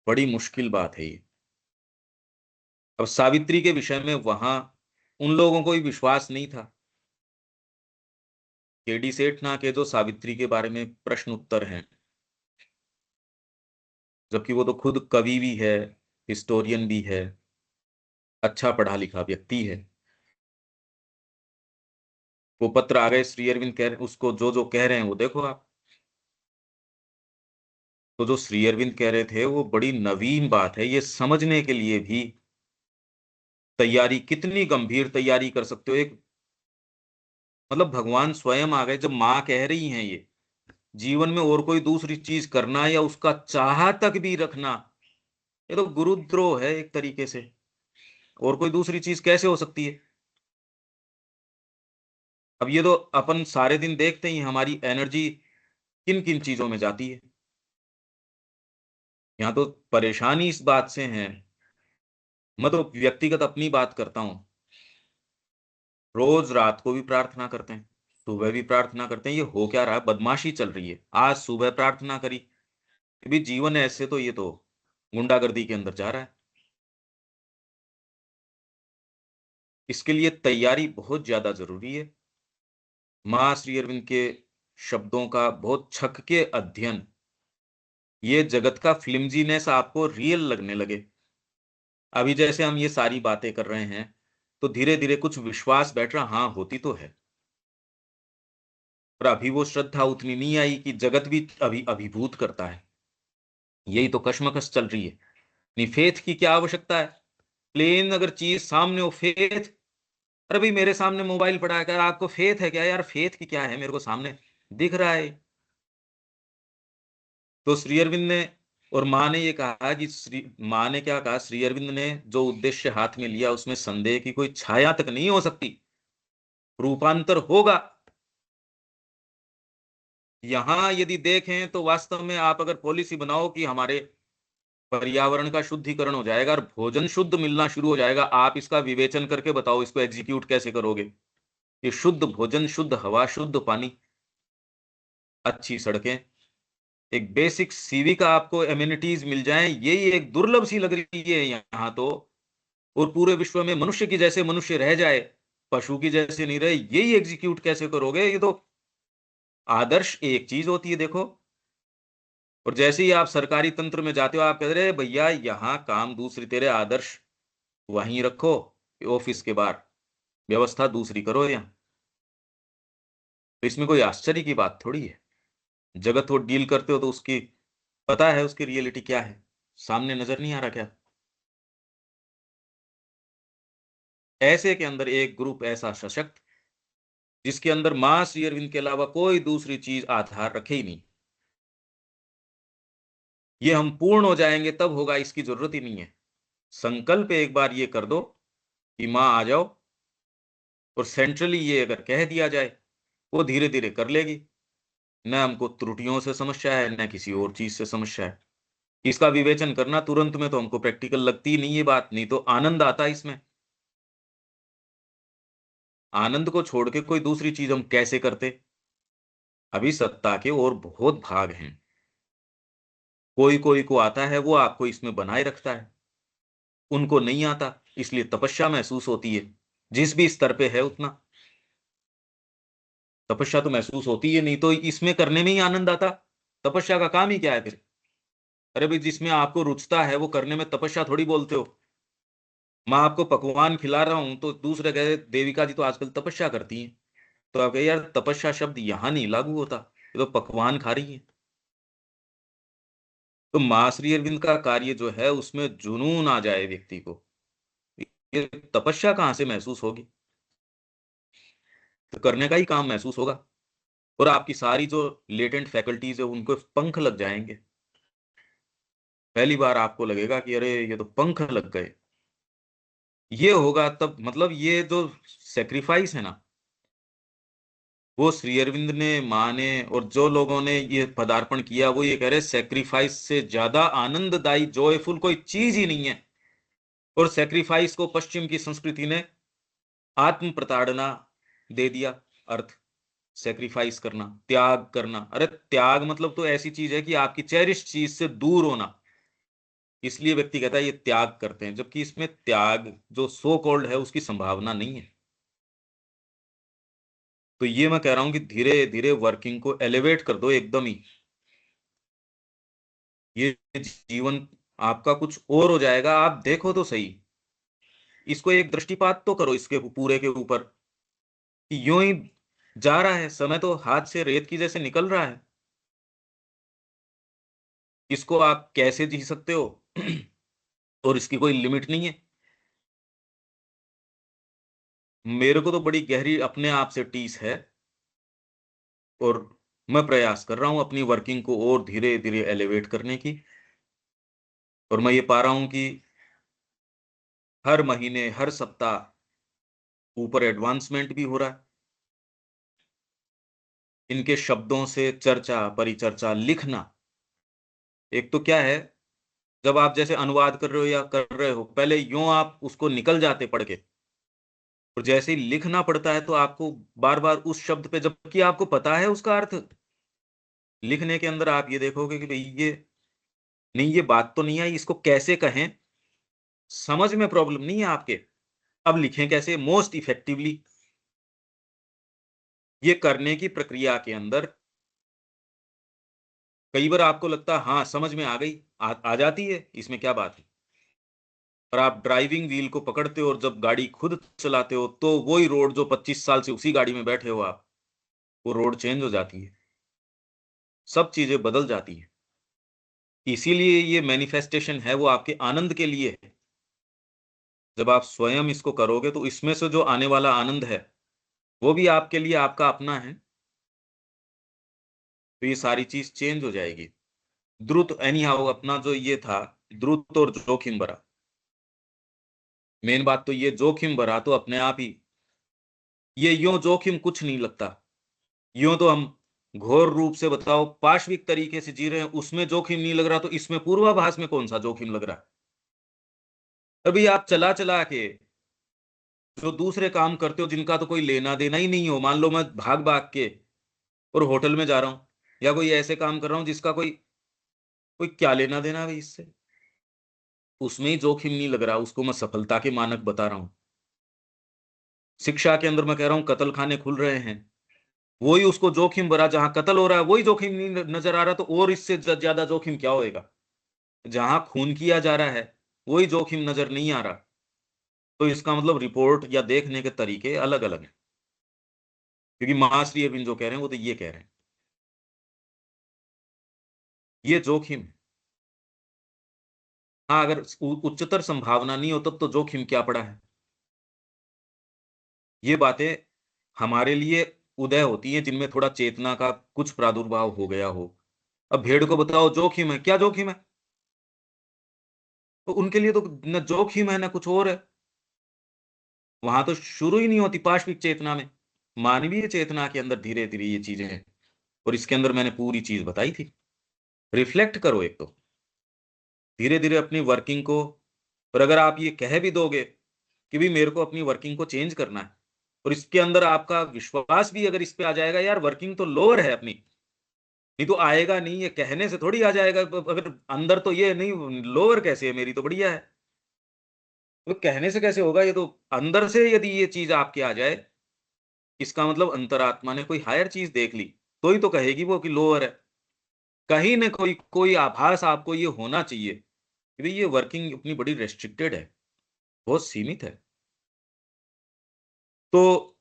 बड़ी मुश्किल बात है ये। अब सावित्री के विषय में वहां उन लोगों को ही विश्वास नहीं था। केडी सेठ ना के जो सावित्री के बारे में प्रश्न उत्तर हैं, जबकि वो तो खुद कवि भी है, हिस्टोरियन भी है, अच्छा पढ़ा लिखा व्यक्ति है। वो पत्र आ गए, श्री अरविंद कह रहे, उसको जो जो कह रहे हैं वो देखो आप। तो जो श्री अरविंद कह रहे थे वो बड़ी नवीन बात है, ये समझने के लिए भी तैयारी, कितनी गंभीर तैयारी कर सकते हो। एक मतलब भगवान स्वयं आ गए, जब माँ कह रही हैं ये जीवन में और कोई दूसरी चीज करना या उसका चाह तक भी रखना, ये तो गुरुद्रोह है एक तरीके से। और कोई दूसरी चीज कैसे हो सकती है? अब ये तो अपन सारे दिन देखते ही, हमारी एनर्जी किन किन चीजों में जाती है। यहाँ तो परेशानी इस बात से है, मैं तो व्यक्तिगत अपनी बात करता हूं, रोज रात को भी प्रार्थना करते हैं, सुबह भी प्रार्थना करते हैं। ये हो क्या रहा है? बदमाशी चल रही है। आज सुबह प्रार्थना करी, भी जीवन ऐसे तो ये तो गुंडागर्दी के अंदर जा रहा है। इसके लिए तैयारी बहुत ज्यादा जरूरी है। मां श्री अरविंद के शब्दों का बहुत छक के अध्ययन, ये जगत का फ्लिमजीनेस आपको रियल लगने लगे। अभी जैसे हम ये सारी बातें कर रहे हैं तो धीरे धीरे कुछ विश्वास बैठ रहा, हाँ होती तो है, पर अभी वो श्रद्धा उतनी नहीं आई कि जगत भी अभी अभिभूत करता है। यही तो कश्मकश चल रही है। नहीं, फेथ की क्या आवश्यकता है? प्लेन अगर चीज सामने हो, फेथ, अरे भाई मेरे सामने मोबाइल पड़ा है, यार आपको फेथ है क्या? यार फेथ की क्या है, मेरे को सामने दिख रहा है। तो श्री अरविंद ने और माँ ने ये कहा कि माँ ने क्या कहा, श्री अरविंद ने जो उद्देश्य हाथ में लिया उसमें संदेह की कोई छाया तक नहीं हो सकती। रूपांतर होगा। यहां यदि देखें तो वास्तव में आप अगर पॉलिसी बनाओ कि हमारे पर्यावरण का शुद्धिकरण हो जाएगा और भोजन शुद्ध मिलना शुरू हो जाएगा, आप इसका विवेचन करके बताओ इसको एग्जीक्यूट कैसे करोगे? ये शुद्ध भोजन, शुद्ध हवा, शुद्ध पानी, अच्छी सड़कें, एक बेसिक सीवी का आपको एम्यूनिटीज मिल जाएं, यही एक दुर्लभ सी लग रही है यहाँ तो। और पूरे विश्व में मनुष्य की जैसे मनुष्य रह जाए, पशु की जैसे नहीं रहे, यही एग्जीक्यूट कैसे करोगे? ये तो आदर्श एक चीज होती है देखो। और जैसे ही आप सरकारी तंत्र में जाते हो, आप कह रहे भैया यहाँ काम दूसरी, तेरे आदर्श वहीं रखो, ऑफिस के बाहर व्यवस्था दूसरी करो यहाँ। तो इसमें कोई आश्चर्य की बात थोड़ी है। जगत वो डील करते हो तो उसकी पता है, उसकी रियलिटी क्या है, सामने नजर नहीं आ रहा क्या? ऐसे के अंदर एक ग्रुप ऐसा सशक्त, जिसके अंदर मां श्री अरविंद के अलावा कोई दूसरी चीज आधार रखे ही नहीं, ये हम पूर्ण हो जाएंगे तब होगा, इसकी जरूरत ही नहीं है। संकल्प एक बार ये कर दो कि मां आ जाओ, और सेंट्रली ये अगर कह दिया जाए, वो धीरे धीरे कर लेगी। न हमको त्रुटियों से समस्या है, न किसी और चीज से समस्या है। इसका विवेचन करना तुरंत में तो हमको प्रैक्टिकल लगती ही नहीं ये बात, नहीं तो आनंद आता है इसमें। आनंद को छोड़ के कोई दूसरी चीज हम कैसे करते? अभी सत्ता के और बहुत भाग हैं, कोई कोई को आता है, वो आपको इसमें बनाए रखता है। उनको नहीं आता, इसलिए तपस्या महसूस होती है, जिस भी स्तर पे है उतना तपस्या तो महसूस होती है, नहीं तो इसमें करने में ही आनंद आता। तपस्या का काम ही क्या है फिर? अरे भाई जिसमें आपको रुचता है वो करने में तपस्या थोड़ी बोलते हो। मैं आपको पकवान खिला रहा हूं तो दूसरे कहे देविका जी तो आजकल तपस्या करती हैं, तो आप कहे यार तपस्या शब्द यहां नहीं लागू होता, ये तो पकवान खा रही है। तो मां श्री अरविंद का कार्य जो है उसमें जुनून आ जाए व्यक्ति को, ये तपस्या कहां से महसूस होगी? तो करने का ही काम महसूस होगा, और आपकी सारी जो लेटेंट फैकल्टीज है उनको पंख लग जाएंगे। पहली बार आपको लगेगा कि अरे ये तो पंख लग गए। ये होगा तब, मतलब ये जो सेक्रीफाइस है ना, वो श्री अरविंद ने, माँ ने और जो लोगों ने ये पदार्पण किया, वो ये कह रहे सेक्रीफाइस से ज्यादा आनंददायी, जॉयफुल कोई चीज ही नहीं है। और सेक्रीफाइस को पश्चिम की संस्कृति ने आत्म प्रताड़ना दे दिया अर्थ। सेक्रीफाइस करना, त्याग करना, अरे त्याग मतलब तो ऐसी चीज है कि आपकी चेरिश चीज से दूर होना, इसलिए व्यक्ति कहता है ये त्याग करते हैं, जबकि इसमें त्याग जो सो कॉल्ड है उसकी संभावना नहीं है। तो ये मैं कह रहा हूं कि धीरे धीरे वर्किंग को एलिवेट कर दो एकदम ही, ये जीवन आपका कुछ और हो जाएगा। आप देखो तो सही, इसको एक दृष्टिपात तो करो इसके पूरे के ऊपर, कि यूं ही जा रहा है समय, तो हाथ से रेत की जैसे निकल रहा है। इसको आप कैसे जी सकते हो और इसकी कोई लिमिट नहीं है। मेरे को तो बड़ी गहरी अपने आप से टीस है, और मैं प्रयास कर रहा हूं अपनी वर्किंग को और धीरे धीरे एलिवेट करने की। और मैं ये पा रहा हूं कि हर महीने, हर सप्ताह ऊपर एडवांसमेंट भी हो रहा है। इनके शब्दों से चर्चा, परिचर्चा, लिखना। एक तो क्या है, जब आप जैसे अनुवाद कर रहे हो या कर रहे हो, पहले यूं आप उसको निकल जाते पढ़ के, और जैसे ही लिखना पड़ता है तो आपको बार बार उस शब्द पे, जबकि आपको पता है उसका अर्थ, लिखने के अंदर आप ये देखोगे कि भाई ये नहीं, ये बात तो नहीं आई, इसको कैसे कहें, समझ में प्रॉब्लम नहीं है आपके, अब लिखें कैसे मोस्ट इफेक्टिवली। ये करने की प्रक्रिया के अंदर कई बार आपको लगता है हाँ समझ में आ गई, आ जाती है, इसमें क्या बात है। पर आप ड्राइविंग व्हील को पकड़ते हो और जब गाड़ी खुद चलाते हो, तो वही रोड जो 25 साल से उसी गाड़ी में बैठे हो आप, वो रोड चेंज हो जाती है, सब चीजें बदल जाती है। इसीलिए ये मैनिफेस्टेशन है वो आपके आनंद के लिए है। जब आप स्वयं इसको करोगे तो इसमें से जो आने वाला आनंद है वो भी आपके लिए आपका अपना है, तो ये सारी चीज चेंज हो जाएगी। द्रुत एनी हाउ अपना जो ये था, द्रुत और जोखिम भरा, मेन बात तो ये जोखिम भरा तो अपने आप ही, ये यूं जोखिम कुछ नहीं लगता। यूं तो हम घोर रूप से बताओ पाशविक तरीके से जी रहे हैं, उसमें जोखिम नहीं लग रहा, तो इसमें पूर्वाभास में कौन सा जोखिम लग रहा है। अभी आप चला चला के जो दूसरे काम करते हो जिनका तो कोई लेना देना ही नहीं हो, मान लो मैं भाग भाग के और होटल में जा रहा हूं, या कोई ऐसे काम कर रहा हूं जिसका कोई कोई क्या लेना देना है इससे, उसमें ही जोखिम नहीं लग रहा, उसको मैं सफलता के मानक बता रहा हूं। शिक्षा के अंदर मैं कह रहा हूं कत्ल खाने खुल रहे हैं, वही उसको जोखिम भरा, जहां कत्ल हो रहा है वही जोखिम नहीं नजर आ रहा, तो और इससे ज्यादा जोखिम क्या होएगा। जहां खून किया जा रहा है वही जोखिम नजर नहीं आ रहा, तो इसका मतलब रिपोर्ट या देखने के तरीके अलग अलग हैं। क्योंकि महाश्री अरविंद जो कह रहे हैं वो तो ये कह रहे हैं, ये जोखिम है। हाँ, अगर उच्चतर संभावना नहीं हो तब तो जोखिम क्या पड़ा है। ये बातें हमारे लिए उदय होती हैं जिनमें थोड़ा चेतना का कुछ प्रादुर्भाव हो गया हो। अब भेड़ को बताओ जोखिम है, क्या जोखिम है, तो उनके लिए तो न जोखिम है न कुछ और है। वहां तो शुरू ही नहीं होती पाशविक चेतना में, मानवीय चेतना के अंदर धीरे धीरे ये चीजें हैं। और इसके अंदर मैंने पूरी चीज बताई थी। रिफ्लेक्ट करो एक तो धीरे धीरे अपनी वर्किंग को। और अगर आप ये कह भी दोगे कि भी मेरे को अपनी वर्किंग को चेंज करना है, और इसके अंदर आपका विश्वास भी अगर इस पे आ जाएगा, यार वर्किंग तो लोअर है अपनी, नहीं तो आएगा नहीं, ये कहने से थोड़ी आ जाएगा। अगर अंदर तो ये नहीं, लोअर कैसे है, मेरी तो बढ़िया है, तो कहने से कैसे होगा। ये तो अंदर से यदि ये चीज आपके आ जाए, इसका मतलब अंतरात्मा ने कोई हायर चीज देख ली, तो ही तो कहेगी वो कि लोअर है। कहीं ना कोई कोई आभास आपको ये होना चाहिए कि भाई ये वर्किंग अपनी बड़ी रेस्ट्रिक्टेड है, बहुत सीमित है। तो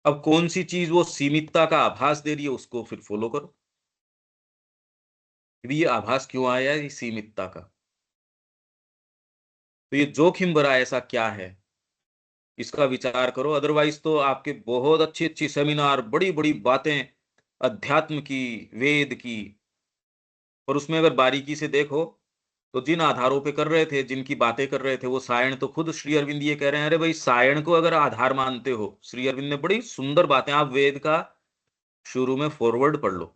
अब कौन सी चीज वो सीमितता का आभास दे रही है, उसको फिर फॉलो करो कि ये आभास क्यों आया है, इस सीमितता का। तो ये जोखिम भरा ऐसा क्या है, इसका विचार करो। अदरवाइज तो आपके बहुत अच्छी अच्छी सेमिनार, बड़ी बड़ी बातें अध्यात्म की, वेद की, और उसमें अगर बारीकी से देखो तो जिन आधारों पे कर रहे थे, जिनकी बातें कर रहे थे, वो सायण तो खुद श्री अरविंद ये कह रहे हैं, अरे भाई सायण को अगर आधार मानते हो, श्री अरविंद ने बड़ी सुंदर बातें, आप वेद का शुरू में फॉरवर्ड पढ़ लो,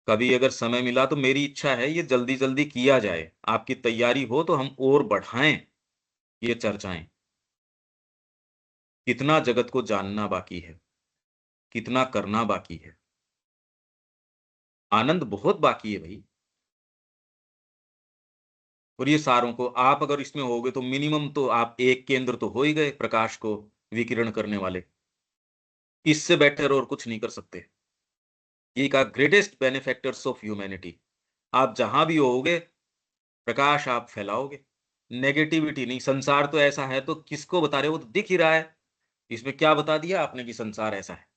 कभी अगर समय मिला तो मेरी इच्छा है ये जल्दी जल्दी किया जाए, आपकी तैयारी हो तो हम और बढ़ाएं ये चर्चाएं। कितना जगत को जानना बाकी है, कितना करना बाकी है, आनंद बहुत बाकी है भाई। और ये सारों को आप अगर इसमें होगे तो मिनिमम तो आप एक केंद्र तो हो ही गए प्रकाश को विकिरण करने वाले, इससे बेटर और कुछ नहीं कर सकते। ये का ग्रेटेस्ट बेनिफैक्टर्स ऑफ ह्यूमैनिटी, आप जहां भी होगे प्रकाश आप फैलाओगे, नेगेटिविटी नहीं। संसार तो ऐसा है तो किसको बता रहे हो, वो तो दिख ही रहा है, इसमें क्या बता दिया आपने कि संसार ऐसा है,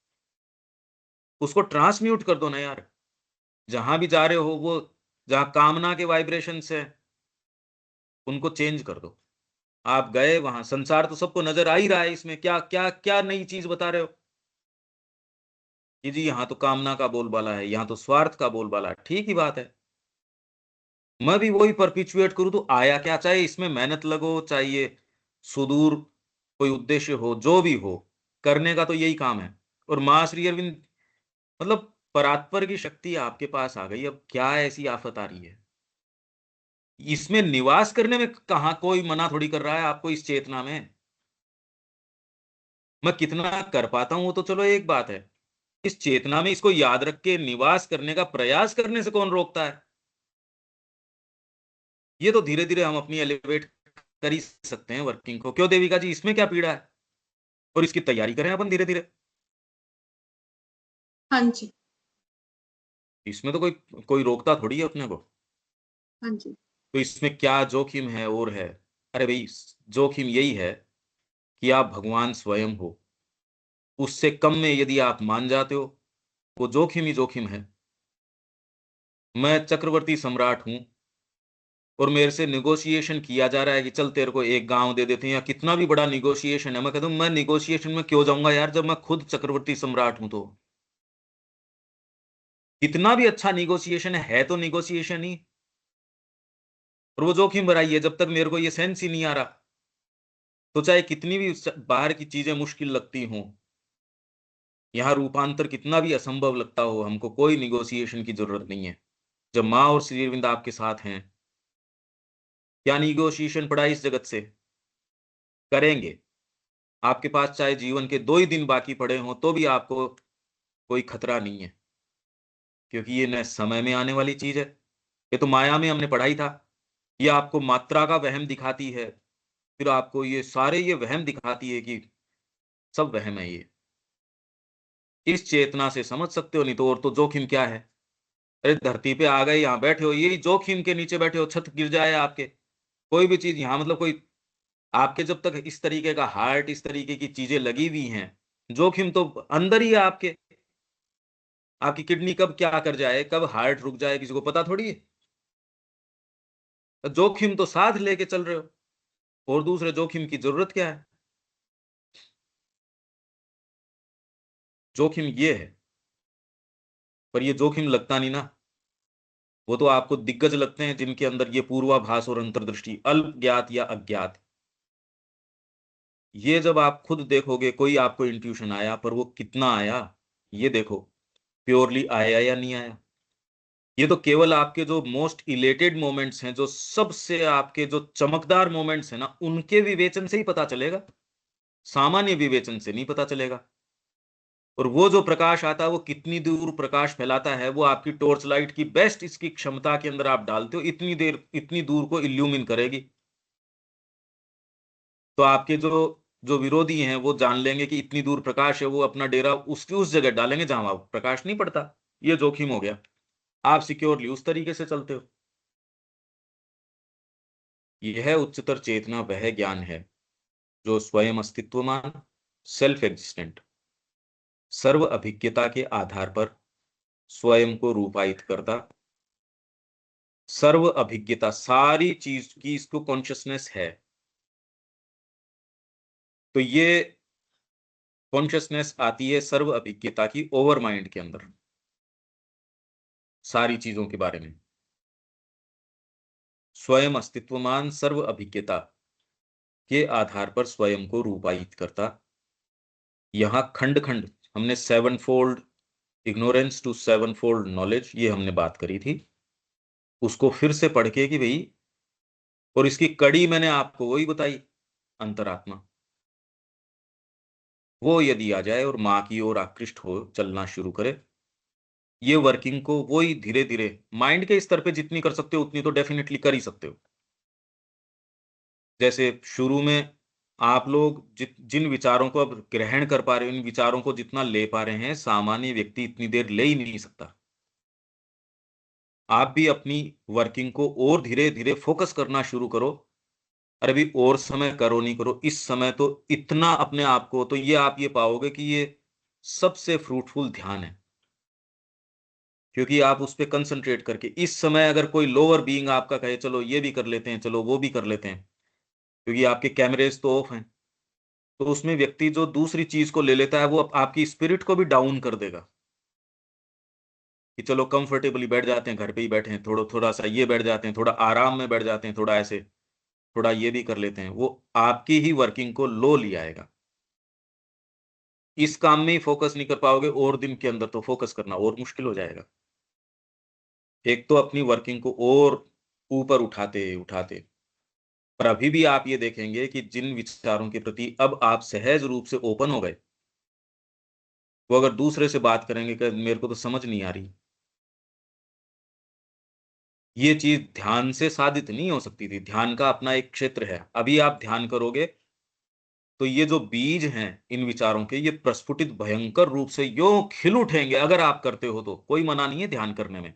उसको ट्रांसम्यूट कर दो ना यार। जहां भी जा रहे हो वो, जहां कामना के वाइब्रेशन है उनको चेंज कर दो। आप गए वहां, संसार तो सबको नजर आ ही रहा है, इसमें क्या क्या क्या नई चीज बता रहे हो कि जी यहाँ तो कामना का बोलबाला है, यहाँ तो स्वार्थ का बोलबाला है। ठीक ही बात है, मैं भी वही परपिचुएट करूं तो आया क्या, चाहे इसमें मेहनत लगो, चाहिए सुदूर कोई उद्देश्य हो, जो भी हो, करने का तो यही काम है। और मां श्री अरविंद, मतलब परात्पर की शक्ति आपके पास आ गई, अब क्या ऐसी आफत आ रही है, इसमें निवास करने में कहां कोई मना थोड़ी कर रहा है आपको, इस चेतना में मैं कितना कर पाता हूं वो तो चलो एक बात है, इस चेतना में इसको याद रख के निवास करने का प्रयास करने से कौन रोकता है। ये तो धीरे धीरे हम अपनी एलिवेट कर ही सकते हैं वर्किंग को, क्यों देविका जी, इसमें क्या पीड़ा है, और इसकी तैयारी करें अपन धीरे धीरे। हाँ जी। इसमें तो कोई कोई रोकता थोड़ी है अपने को। हाँ जी। तो इसमें क्या जोखिम है और है, अरे भाई जोखिम यही है कि आप भगवान स्वयं हो, उससे कम में यदि आप मान जाते हो, वो जोखिम ही जोखिम है। मैं चक्रवर्ती सम्राट हूं और मेरे से निगोशिएशन किया जा रहा है कि चल तेरे को एक गांव दे देते हैं, या कितना भी बड़ा निगोशिएशन है, मैं कहता हूं मैं निगोशिएशन में क्यों जाऊंगा यार, जब मैं खुद चक्रवर्ती सम्राट हूं। तो कितना भी अच्छा निगोशिएशन है तो निगोशिएशन ही, और वो जोखिम भरा ही है। जब तक मेरे को ये सेंस ही नहीं आ रहा, तो चाहे कितनी भी बाहर की चीजें मुश्किल लगती हों, यहाँ रूपांतर कितना भी असंभव लगता हो, हमको कोई निगोशिएशन की जरूरत नहीं है। जब माँ और श्री अरविंद आपके साथ हैं, क्या निगोशिएशन पड़ा इस जगत से, करेंगे। आपके पास चाहे जीवन के 2 ही दिन बाकी पड़े हों तो भी आपको कोई खतरा नहीं है, क्योंकि ये न समय में आने वाली चीज है, ये तो माया में हमने पढ़ा ही था। ये आपको मात्रा का वहम दिखाती है, फिर आपको ये सारे ये वहम दिखाती है कि सब वहम है ये। इस चेतना से समझ सकते हो, नहीं तो और तो जोखिम क्या है। अरे धरती पे आ गए, यहाँ बैठे हो, यही जोखिम के नीचे बैठे हो, छत गिर जाए आपके, कोई भी चीज यहाँ, मतलब कोई आपके जब तक इस तरीके का हार्ट, इस तरीके की चीजें लगी हुई हैं, जोखिम तो अंदर ही है आपके। आपकी किडनी कब क्या कर जाए, कब हार्ट रुक जाए, किसी को पता थोड़ी है। तो जोखिम तो साथ लेके चल रहे हो, और दूसरे जोखिम की जरूरत क्या है। जोखिम ये है, पर ये जोखिम लगता नहीं ना, वो तो आपको दिग्गज लगते हैं जिनके अंदर ये पूर्वाभास और अंतर्दृष्टि, अल्प ज्ञात या अज्ञात। ये जब आप खुद देखोगे, कोई आपको इंट्यूशन आया, पर वो कितना आया ये देखो, प्योरली आया या नहीं आया। ये तो केवल आपके जो मोस्ट इलेटेड मोमेंट्स हैं, जो सबसे आपके जो चमकदार मोमेंट्स हैं ना, उनके विवेचन से ही पता चलेगा, सामान्य विवेचन से नहीं पता चलेगा। और वो जो प्रकाश आता है वो कितनी दूर प्रकाश फैलाता है, वो आपकी टॉर्च लाइट की बेस्ट इसकी क्षमता के अंदर आप डालते हो, इतनी देर इतनी दूर को इल्यूमिन करेगी। तो आपके जो जो विरोधी हैं वो जान लेंगे कि इतनी दूर प्रकाश है, वो अपना डेरा उसकी उस जगह डालेंगे जहां प्रकाश नहीं पड़ता। ये जोखिम हो गया, आप सिक्योरली उस तरीके से चलते हो। यह उच्चतर चेतना वह ज्ञान है जो स्वयं अस्तित्वमान, सेल्फ एग्जिस्टेंट, सर्व अभिज्ञता के आधार पर स्वयं को रूपायित करता। सर्व अभिज्ञता, सारी चीज की इसको कॉन्शियसनेस है, तो ये कॉन्शियसनेस आती है सर्व अभिज्ञता की ओवर माइंड के अंदर, सारी चीजों के बारे में। स्वयं अस्तित्वमान सर्व अभिज्ञता के आधार पर स्वयं को रूपायित करता। यहां खंड खंड हमने seven fold ignorance to seven fold knowledge, ये हमने बात करी थी, उसको फिर से पढ़ के कि भाई, और इसकी कड़ी मैंने आपको वही बताई, अंतरात्मा। वो यदि आ जाए और मां की ओर आकृष्ट हो चलना शुरू करे, ये वर्किंग को वही धीरे धीरे माइंड के स्तर पे जितनी कर सकते हो उतनी तो डेफिनेटली कर ही सकते हो। जैसे शुरू में आप लोग जिन विचारों को अब ग्रहण कर पा रहे हो, इन विचारों को जितना ले पा रहे हैं, सामान्य व्यक्ति इतनी देर ले ही नहीं सकता। आप भी अपनी वर्किंग को और धीरे धीरे फोकस करना शुरू करो। अरे भी और समय करो नहीं करो, इस समय तो इतना अपने आप को, तो ये आप ये पाओगे कि ये सबसे फ्रूटफुल ध्यान है, क्योंकि आप उस पर कंसंट्रेट करके इस समय अगर कोई लोअर बीइंग आपका कहे चलो ये भी कर लेते हैं, चलो वो भी कर लेते हैं, क्योंकि आपके कैमरेज तो ऑफ हैं, तो उसमें व्यक्ति जो दूसरी चीज को ले लेता है वो आपकी स्पिरिट को भी डाउन कर देगा कि चलो कंफर्टेबली बैठ जाते हैं, घर पे ही बैठे हैं, थोड़ा थोड़ा सा ये बैठ जाते हैं, थोड़ा आराम में बैठ जाते हैं, थोड़ा ऐसे, थोड़ा ये भी कर लेते हैं, वो आपकी ही वर्किंग को लो ले आएगा। इस काम में ही फोकस नहीं कर पाओगे और दिन के अंदर तो फोकस करना और मुश्किल हो जाएगा। एक तो अपनी वर्किंग को और ऊपर उठाते उठाते, पर अभी भी आप ये देखेंगे कि जिन विचारों के प्रति अब आप सहज रूप से ओपन हो गए, वो अगर दूसरे से बात करेंगे कि मेरे को तो समझ नहीं आ रही, ये चीज ध्यान से साधित नहीं हो सकती थी। ध्यान का अपना एक क्षेत्र है, अभी आप ध्यान करोगे तो ये जो बीज हैं इन विचारों के, ये प्रस्फुटित भयंकर रूप से यो खिल उठेंगे। अगर आप करते हो तो कोई मना नहीं है ध्यान करने में,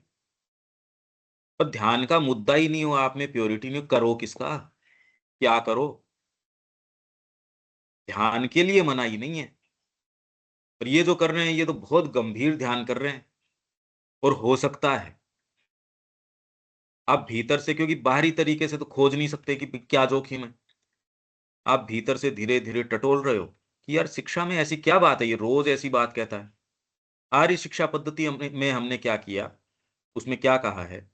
पर ध्यान का मुद्दा ही नहीं हो, आप में प्योरिटी नहीं हो, करो किसका, क्या करो, ध्यान के लिए मनाही नहीं है। पर ये जो कर रहे हैं ये तो बहुत गंभीर ध्यान कर रहे हैं, और हो सकता है आप भीतर से, क्योंकि बाहरी तरीके से तो खोज नहीं सकते कि क्या जोखिम है, आप भीतर से धीरे धीरे टटोल रहे हो कि यार शिक्षा में ऐसी क्या बात है, ये रोज ऐसी बात कहता है। आर्य शिक्षा पद्धति में हमने क्या किया, उसमें क्या कहा है,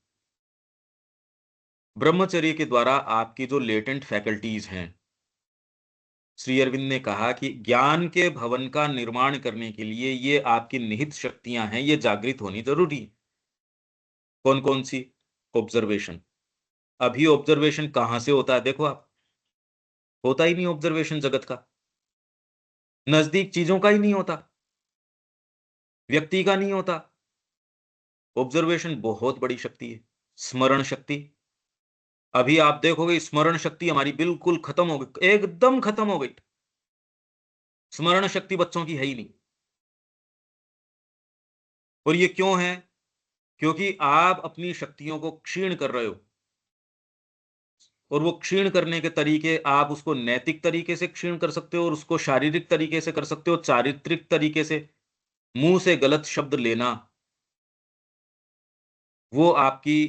ब्रह्मचर्य के द्वारा आपकी जो लेटेंट फैकल्टीज हैं, श्री अरविंद ने कहा कि ज्ञान के भवन का निर्माण करने के लिए ये आपकी निहित शक्तियां हैं, ये जागृत होनी जरूरी है। कौन कौन सी? ऑब्जर्वेशन। अभी ऑब्जर्वेशन कहां से होता है देखो आप, होता ही नहीं ऑब्जर्वेशन जगत का, नजदीक चीजों का ही नहीं होता, व्यक्ति का नहीं होता। ऑब्जर्वेशन बहुत बड़ी शक्ति है। स्मरण शक्ति, अभी आप देखोगे स्मरण शक्ति हमारी बिल्कुल खत्म हो गई, एकदम खत्म हो गई। स्मरण शक्ति बच्चों की है ही नहीं। और ये क्यों है? क्योंकि आप अपनी शक्तियों को क्षीण कर रहे हो, और वो क्षीण करने के तरीके, आप उसको नैतिक तरीके से क्षीण कर सकते हो और उसको शारीरिक तरीके से कर सकते हो, चारित्रिक तरीके से। मुंह से गलत शब्द लेना, वो आपकी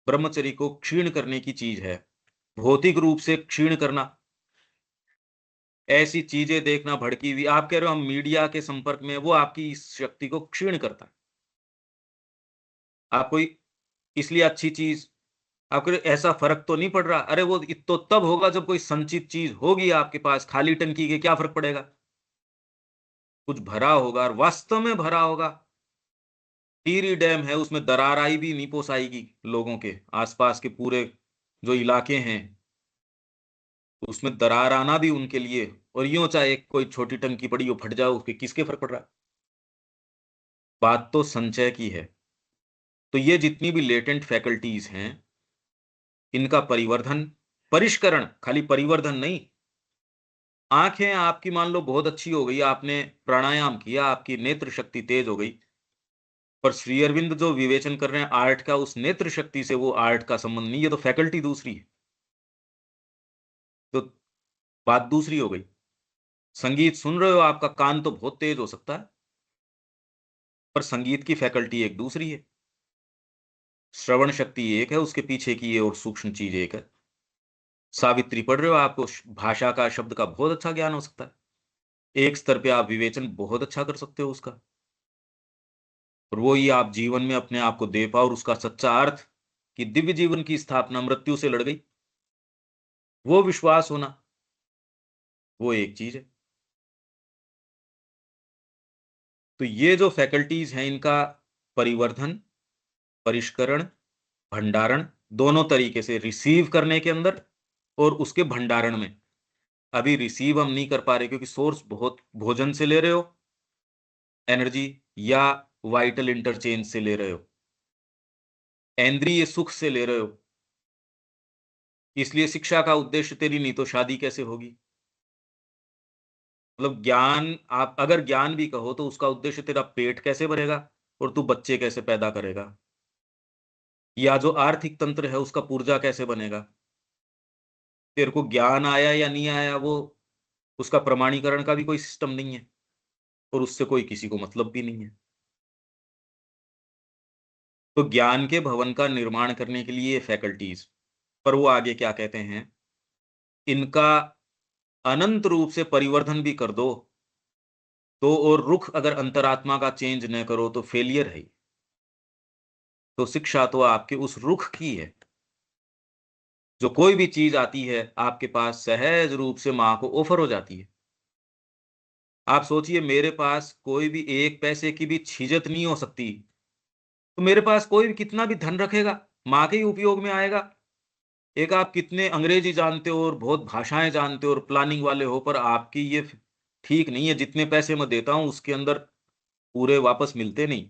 ब्रह्मचर्य को क्षीण करने की चीज है। भौतिक रूप से क्षीण करना, ऐसी चीजें देखना भड़की हुई, आप कह रहे हो हम मीडिया के संपर्क में, वो आपकी इस शक्ति को क्षीण करता है। आपको इसलिए अच्छी चीज, आपको ऐसा फर्क तो नहीं पड़ रहा, अरे वो तो तब होगा जब कोई संचित चीज होगी आपके पास, खाली टंकी के क्या फर्क पड़ेगा, कुछ भरा होगा और वास्तव में भरा होगा। टीरी डैम है, उसमें दरार आई भी नहीं पोसाएगी, लोगों के आसपास के पूरे जो इलाके हैं उसमें दरार आना भी उनके लिए, और यूं चाहे कोई छोटी टंकी पड़ी हो फट जाओ, उसके किसके फर्क पड़ रहा है। बात तो संचय की है। तो ये जितनी भी लेटेंट फैकल्टीज हैं, इनका परिवर्धन, परिष्करण, खाली परिवर्धन नहीं। आंखें आपकी मान लो बहुत अच्छी हो गई, आपने प्राणायाम किया, आपकी नेत्र शक्ति तेज हो गई, पर श्री अरविंद जो विवेचन कर रहे हैं आर्ट का, उस नेत्र शक्ति से वो आर्ट का संबंध नहीं, ये तो फैकल्टी दूसरी है, तो बात दूसरी हो गई। संगीत सुन रहे हो, आपका कान तो बहुत तेज हो सकता है, पर संगीत की फैकल्टी एक दूसरी है। श्रवण शक्ति एक है, उसके पीछे की ये और सूक्ष्म चीज एक है। सावित्री पढ़ रहे हो, आपको भाषा का, शब्द का बहुत अच्छा ज्ञान हो सकता है, एक स्तर पे आप विवेचन बहुत अच्छा कर सकते हो उसका, और वो ही आप जीवन में अपने आप को दे पाओ और उसका सच्चा अर्थ कि दिव्य जीवन की स्थापना मृत्यु से लड़ गई, वो विश्वास होना, वो एक चीज है। तो ये जो फैकल्टीज हैं, इनका परिवर्धन, परिष्करण, भंडारण दोनों तरीके से, रिसीव करने के अंदर और उसके भंडारण में। अभी रिसीव हम नहीं कर पा रहे क्योंकि सोर्स बहुत भोजन से ले रहे हो एनर्जी, या वाइटल इंटरचेंज से ले रहे हो, इंद्रिय सुख से ले रहे हो। इसलिए शिक्षा का उद्देश्य तेरी, नहीं तो शादी कैसे होगी। मतलब ज्ञान, आप अगर ज्ञान भी कहो तो उसका उद्देश्य तेरा पेट कैसे भरेगा और तू बच्चे कैसे पैदा करेगा, या जो आर्थिक तंत्र है उसका पुर्जा कैसे बनेगा। तेरे को ज्ञान आया या नहीं आया, वो उसका प्रमाणीकरण का भी कोई सिस्टम नहीं है और उससे कोई किसी को मतलब भी नहीं है। तो ज्ञान के भवन का निर्माण करने के लिए फैकल्टीज, पर वो आगे क्या कहते हैं, इनका अनंत रूप से परिवर्धन भी कर दो तो, और रुख अगर अंतरात्मा का चेंज न करो तो फेलियर है। तो शिक्षा तो आपके उस रुख की है। जो कोई भी चीज आती है आपके पास सहज रूप से मां को ऑफर हो जाती है। आप सोचिए, मेरे पास कोई भी एक पैसे की भी छिजत नहीं हो सकती, तो मेरे पास कोई भी कितना भी धन रखेगा, मां के ही उपयोग में आएगा। एक आप कितने अंग्रेजी जानते हो और बहुत भाषाएं जानते हो और प्लानिंग वाले हो, पर आपकी ये ठीक नहीं है। जितने पैसे मैं देता हूं उसके अंदर पूरे वापस मिलते नहीं।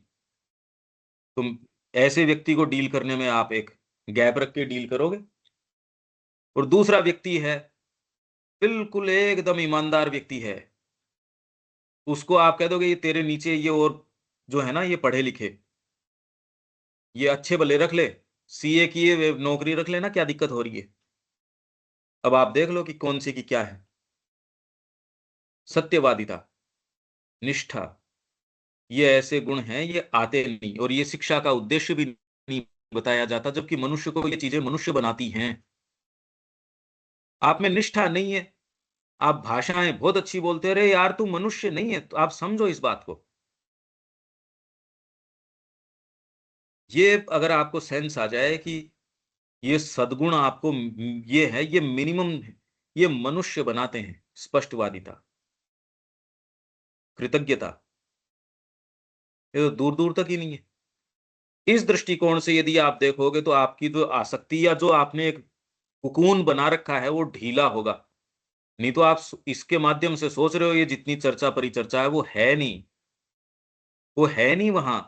तुम ऐसे व्यक्ति को डील करने में आप एक गैप रख के डील करोगे, और दूसरा व्यक्ति है बिल्कुल एकदम ईमानदार व्यक्ति है, उसको आप कह दोगे ये तेरे नीचे ये और जो है ना, ये पढ़े लिखे, ये अच्छे भले रख ले, सीए की ये नौकरी रख लेना, क्या दिक्कत हो रही है। अब आप देख लो कि कौन सी की क्या है। सत्यवादिता, निष्ठा, ये ऐसे गुण हैं, ये आते नहीं, और ये शिक्षा का उद्देश्य भी नहीं बताया जाता, जबकि मनुष्य को ये चीजें मनुष्य बनाती हैं। आप में निष्ठा नहीं है, आप भाषाएं बहुत अच्छी बोलते रहे, यार तू मनुष्य नहीं है। तो आप समझो इस बात को। ये अगर आपको सेंस आ जाए कि ये सद्गुण आपको, ये है, ये मिनिमम, ये मनुष्य बनाते हैं। स्पष्टवादिता, कृतज्ञता, ये तो दूर दूर तक ही नहीं है। इस दृष्टिकोण से यदि आप देखोगे तो आपकी जो आसक्ति या जो आपने एक कुकून बना रखा है वो ढीला होगा। नहीं तो आप इसके माध्यम से सोच रहे हो ये जितनी चर्चा परिचर्चा है वो है नहीं, वो है नहीं वहां।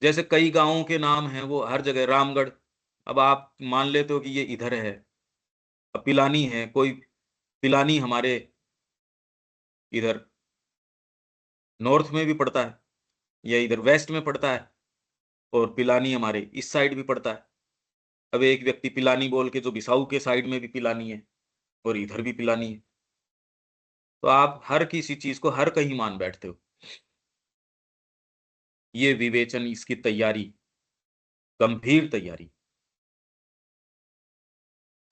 जैसे कई गांवों के नाम हैं वो हर जगह, रामगढ़, अब आप मान लेते हो कि ये इधर है। अब पिलानी है, कोई पिलानी हमारे इधर नॉर्थ में भी पड़ता है या इधर वेस्ट में पड़ता है, और पिलानी हमारे इस साइड भी पड़ता है। अब एक व्यक्ति पिलानी बोल के, जो बिसाऊ के साइड में भी पिलानी है और इधर भी पिलानी है, तो आप हर किसी चीज को हर कहीं मान बैठते हो। ये विवेचन, इसकी तैयारी, गंभीर तैयारी,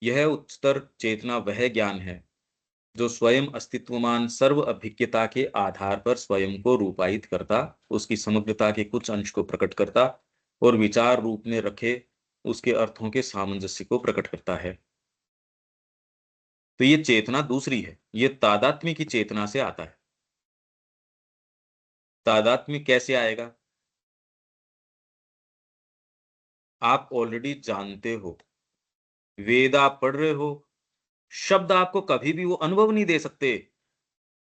यह उच्चतर चेतना वह ज्ञान है जो स्वयं अस्तित्वमान सर्व अभिज्ञता के आधार पर स्वयं को रूपायित करता, उसकी समग्रता के कुछ अंश को प्रकट करता और विचार रूप में रखे उसके अर्थों के सामंजस्य को प्रकट करता है। तो ये चेतना दूसरी है, ये तादात्म्य की चेतना से आता है। तादात्म्य कैसे आएगा? आप ऑलरेडी जानते हो, वेद आप पढ़ रहे हो, शब्द आपको कभी भी वो अनुभव नहीं दे सकते।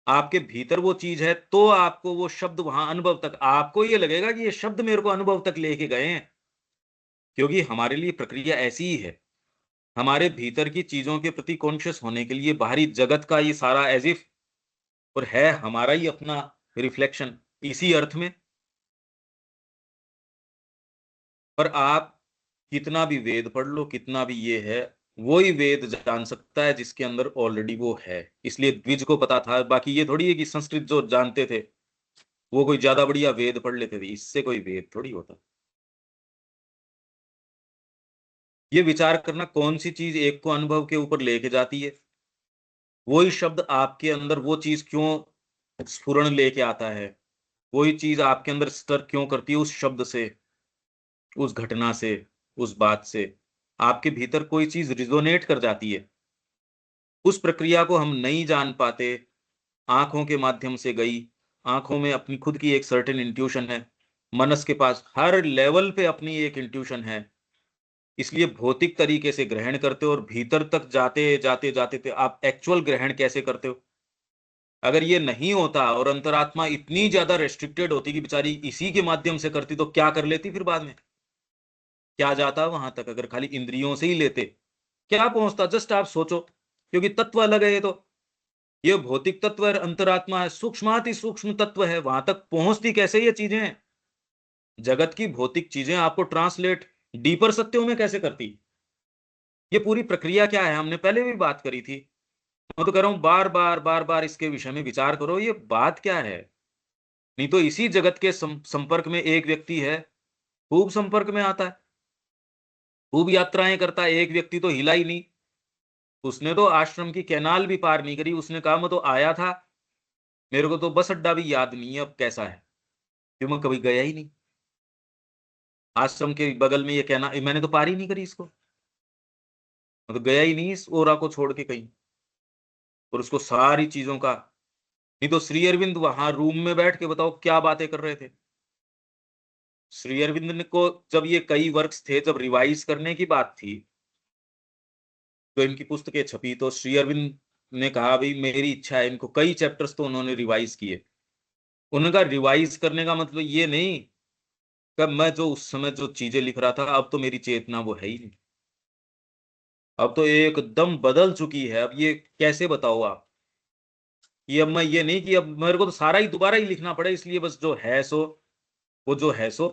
आपके भीतर वो चीज है तो आपको वो शब्द वहां अनुभव तक, आपको ये लगेगा कि ये शब्द मेरे को अनुभव तक लेके गए हैं, क्योंकि हमारे लिए प्रक्रिया ऐसी ही है। हमारे भीतर की चीजों के प्रति कॉन्शियस होने के लिए बाहरी जगत का ये सारा एज इफ और है हमारा ही अपना रिफ्लेक्शन इसी अर्थ में। पर आप कितना भी वेद पढ़ लो, कितना भी ये है, वो ही वेद जान सकता है जिसके अंदर ऑलरेडी वो है। इसलिए द्विज को पता था, बाकी ये थोड़ी है कि संस्कृत जो जानते थे वो कोई ज्यादा बढ़िया वेद पढ़ लेते थे, इससे कोई वेद थोड़ी होता। ये विचार करना कौन सी चीज एक को अनुभव के ऊपर लेके जाती है, वही शब्द आपके अंदर वो चीज क्यों स्फुरण लेके आता है, वही चीज आपके अंदर स्तर क्यों करती है उस शब्द से। उस घटना से, उस बात से आपके भीतर कोई चीज रिजोनेट कर जाती है। उस प्रक्रिया को हम नहीं जान पाते, आंखों के माध्यम से गई, आंखों में अपनी खुद की एक सर्टेन इंट्यूशन है, मनस के पास हर लेवल पे अपनी एक इंट्यूशन है, इसलिए भौतिक तरीके से ग्रहण करते हो और भीतर तक जाते जाते जाते थे आप एक्चुअल ग्रहण कैसे करते हो। अगर ये नहीं होता और अंतरात्मा इतनी ज्यादा रेस्ट्रिक्टेड होती कि बेचारी इसी के माध्यम से करती, तो क्या कर लेती फिर बाद में, क्या जाता वहां तक अगर खाली इंद्रियों से ही लेते, क्या पहुंचता। जस्ट आप सोचो, क्योंकि तत्व अलग है ये भौतिक तत्व है, अंतरात्मा है, सूक्ष्माति सूक्ष्म तत्व है, वहां तक पहुंचती कैसे ये चीजें हैं। जगत की भौतिक चीजें आपको ट्रांसलेट डीपर सत्यों में कैसे करती। ये पूरी प्रक्रिया क्या है, हमने पहले भी बात करी थी। मैं तो कह रहा हूं बार बार बार बार इसके विषय में विचार करो, ये बात क्या है। नहीं तो इसी जगत के संपर्क में एक व्यक्ति है, खूब संपर्क में आता है, खूब यात्राएं करता है, एक व्यक्ति तो हिला ही नहीं, उसने तो आश्रम की कैनाल भी पार नहीं करी, उसने कहा मैं तो आया था, मेरे को तो बस अड्डा भी याद नहीं है अब कैसा है, क्यों मैं कभी गया ही नहीं। आश्रम के बगल में ये कहना, मैंने तो पार ही नहीं करी इसको, मैं तो गया ही नहीं इस ओरा को छोड़ के कहीं। और उसको सारी चीजों का, नहीं तो श्री अरविंद वहां रूम में बैठ के बताओ क्या बातें कर रहे थे। श्री अरविंद ने को जब ये कई वर्क्स थे, जब रिवाइज करने की बात थी, तो इनकी पुस्तकें छपी, तो श्री अरविंद ने कहा भाई मेरी इच्छा है, इनको कई चैप्टर्स तो उन्होंने रिवाइज किए। उनका रिवाइज करने का मतलब ये नहीं कि मैं जो उस समय जो चीजें लिख रहा था अब तो मेरी चेतना वो है ही नहीं, अब तो एकदम बदल चुकी है। अब ये कैसे बताओ आप, ये अब मैं ये नहीं कि अब मेरे को तो सारा ही दोबारा ही लिखना पड़े, इसलिए बस जो है सो वो जो है सो।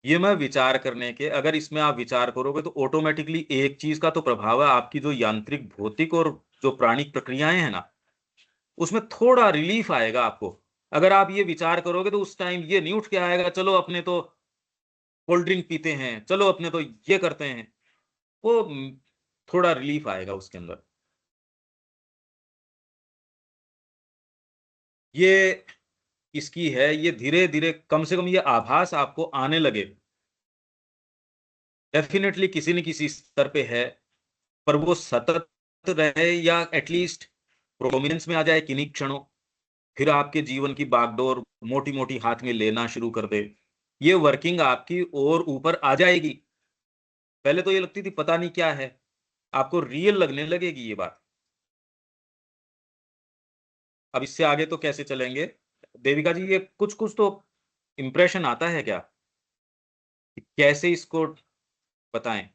ये मैं विचार करने के, अगर इसमें आप विचार करोगे तो ऑटोमेटिकली एक चीज का तो प्रभाव है, आपकी जो यांत्रिक भौतिक और जो प्राणिक प्रक्रियाएं हैं ना, उसमें थोड़ा रिलीफ आएगा आपको। अगर आप ये विचार करोगे तो उस टाइम ये नहीं उठ के आएगा चलो अपने तो कोल्ड ड्रिंक पीते हैं, चलो अपने तो ये करते हैं, वो थोड़ा रिलीफ आएगा उसके अंदर। ये इसकी है, ये धीरे धीरे कम से कम ये आभास आपको आने लगे, डेफिनेटली किसी न किसी स्तर पे है, पर वो सतत रहे या एटलीस्ट प्रोमिनेंस में आ जाए किन्हीं क्षणों, फिर आपके जीवन की बागडोर मोटी मोटी हाथ में लेना शुरू कर दे, ये वर्किंग आपकी और ऊपर आ जाएगी। पहले तो ये लगती थी पता नहीं क्या है, आपको रियल लगने लगेगी ये बात। अब इससे आगे तो कैसे चलेंगे देविका जी, ये कुछ कुछ तो इंप्रेशन आता है क्या कि कैसे इसको बताएं।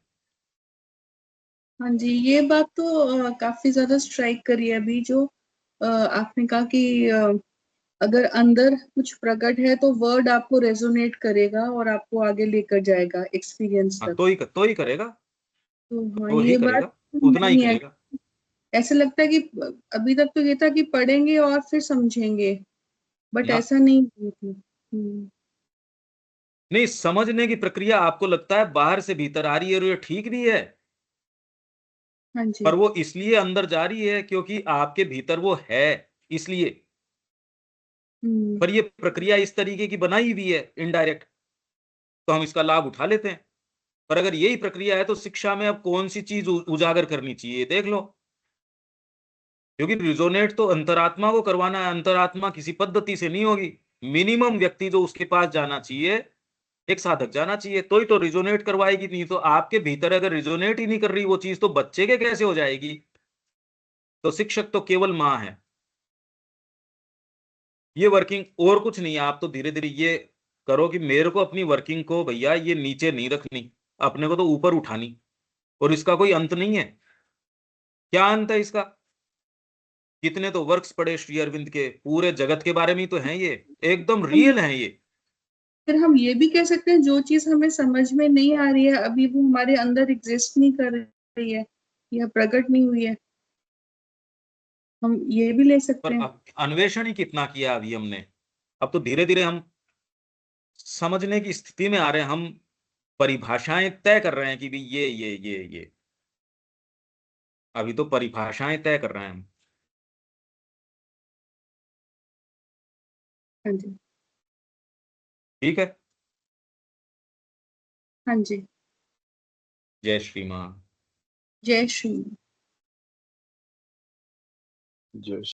हाँ जी, ये बात तो काफी ज्यादा स्ट्राइक करी है अभी जो आपने कहा कि अगर अंदर कुछ प्रकट है तो वर्ड आपको रेजोनेट करेगा और आपको आगे लेकर जाएगा एक्सपीरियंस हाँ तक। तो ही करेगा, तो हाँ, तो ही ये बात करेगा, उतना ही नहीं है। करेगा। ऐसा लगता है कि अभी तक तो ये था कि पढ़ेंगे और फिर समझेंगे, बट ना, ऐसा नहीं हुआ था। नहीं समझने की प्रक्रिया आपको लगता है बाहर से भीतर आ रही है और ये ठीक भी है, हाँ पर जी। वो इसलिए अंदर जा रही है क्योंकि आपके भीतर वो है, इसलिए। हम्म। पर ये प्रक्रिया इस तरीके की बनाई हुई है इनडायरेक्ट, तो हम इसका लाभ उठा लेते हैं। पर अगर यही प्रक्रिया है तो शिक्षा में अब कौन सी चीज उजागर करनी चाहिए देख लो, क्योंकि रिजोनेट तो अंतरात्मा को करवाना है, अंतरात्मा किसी पद्धति से नहीं होगी। मिनिमम व्यक्ति जो उसके पास जाना चाहिए, एक साधक जाना चाहिए, तो ही तो रिजोनेट करवाएगी, नहीं तो आपके भीतर अगर रिजोनेट ही नहीं कर रही वो चीज तो बच्चे के कैसे हो जाएगी। तो शिक्षक तो केवल माँ है। ये वर्किंग और कुछ नहीं है, आप तो धीरे धीरे ये करो कि मेरे को अपनी वर्किंग को भैया ये नीचे नहीं रखनी, अपने को तो ऊपर उठानी, और इसका कोई अंत नहीं है। क्या अंत है इसका, कितने तो वर्क्स पढ़े श्री अरविंद के, पूरे जगत के बारे में ही तो हैं ये, एकदम हम रियल हैं ये। फिर हम ये भी कह सकते हैं जो चीज हमें समझ में नहीं आ रही है अभी वो हमारे अंदर एग्जिस्ट नहीं कर रही है या प्रकट नहीं हुई है, हम ये भी ले सकते पर हैं। अब अन्वेषण ही कितना किया अभी हमने, अब तो धीरे धीरे हम समझने की स्थिति में आ रहे हैं, हम परिभाषाएं तय कर रहे हैं कि भी ये अभी तो परिभाषाएं तय कर रहे हैं हम। हाँ जी। ठीक है। हाँ जी। जय श्री मां। जय श्री। जय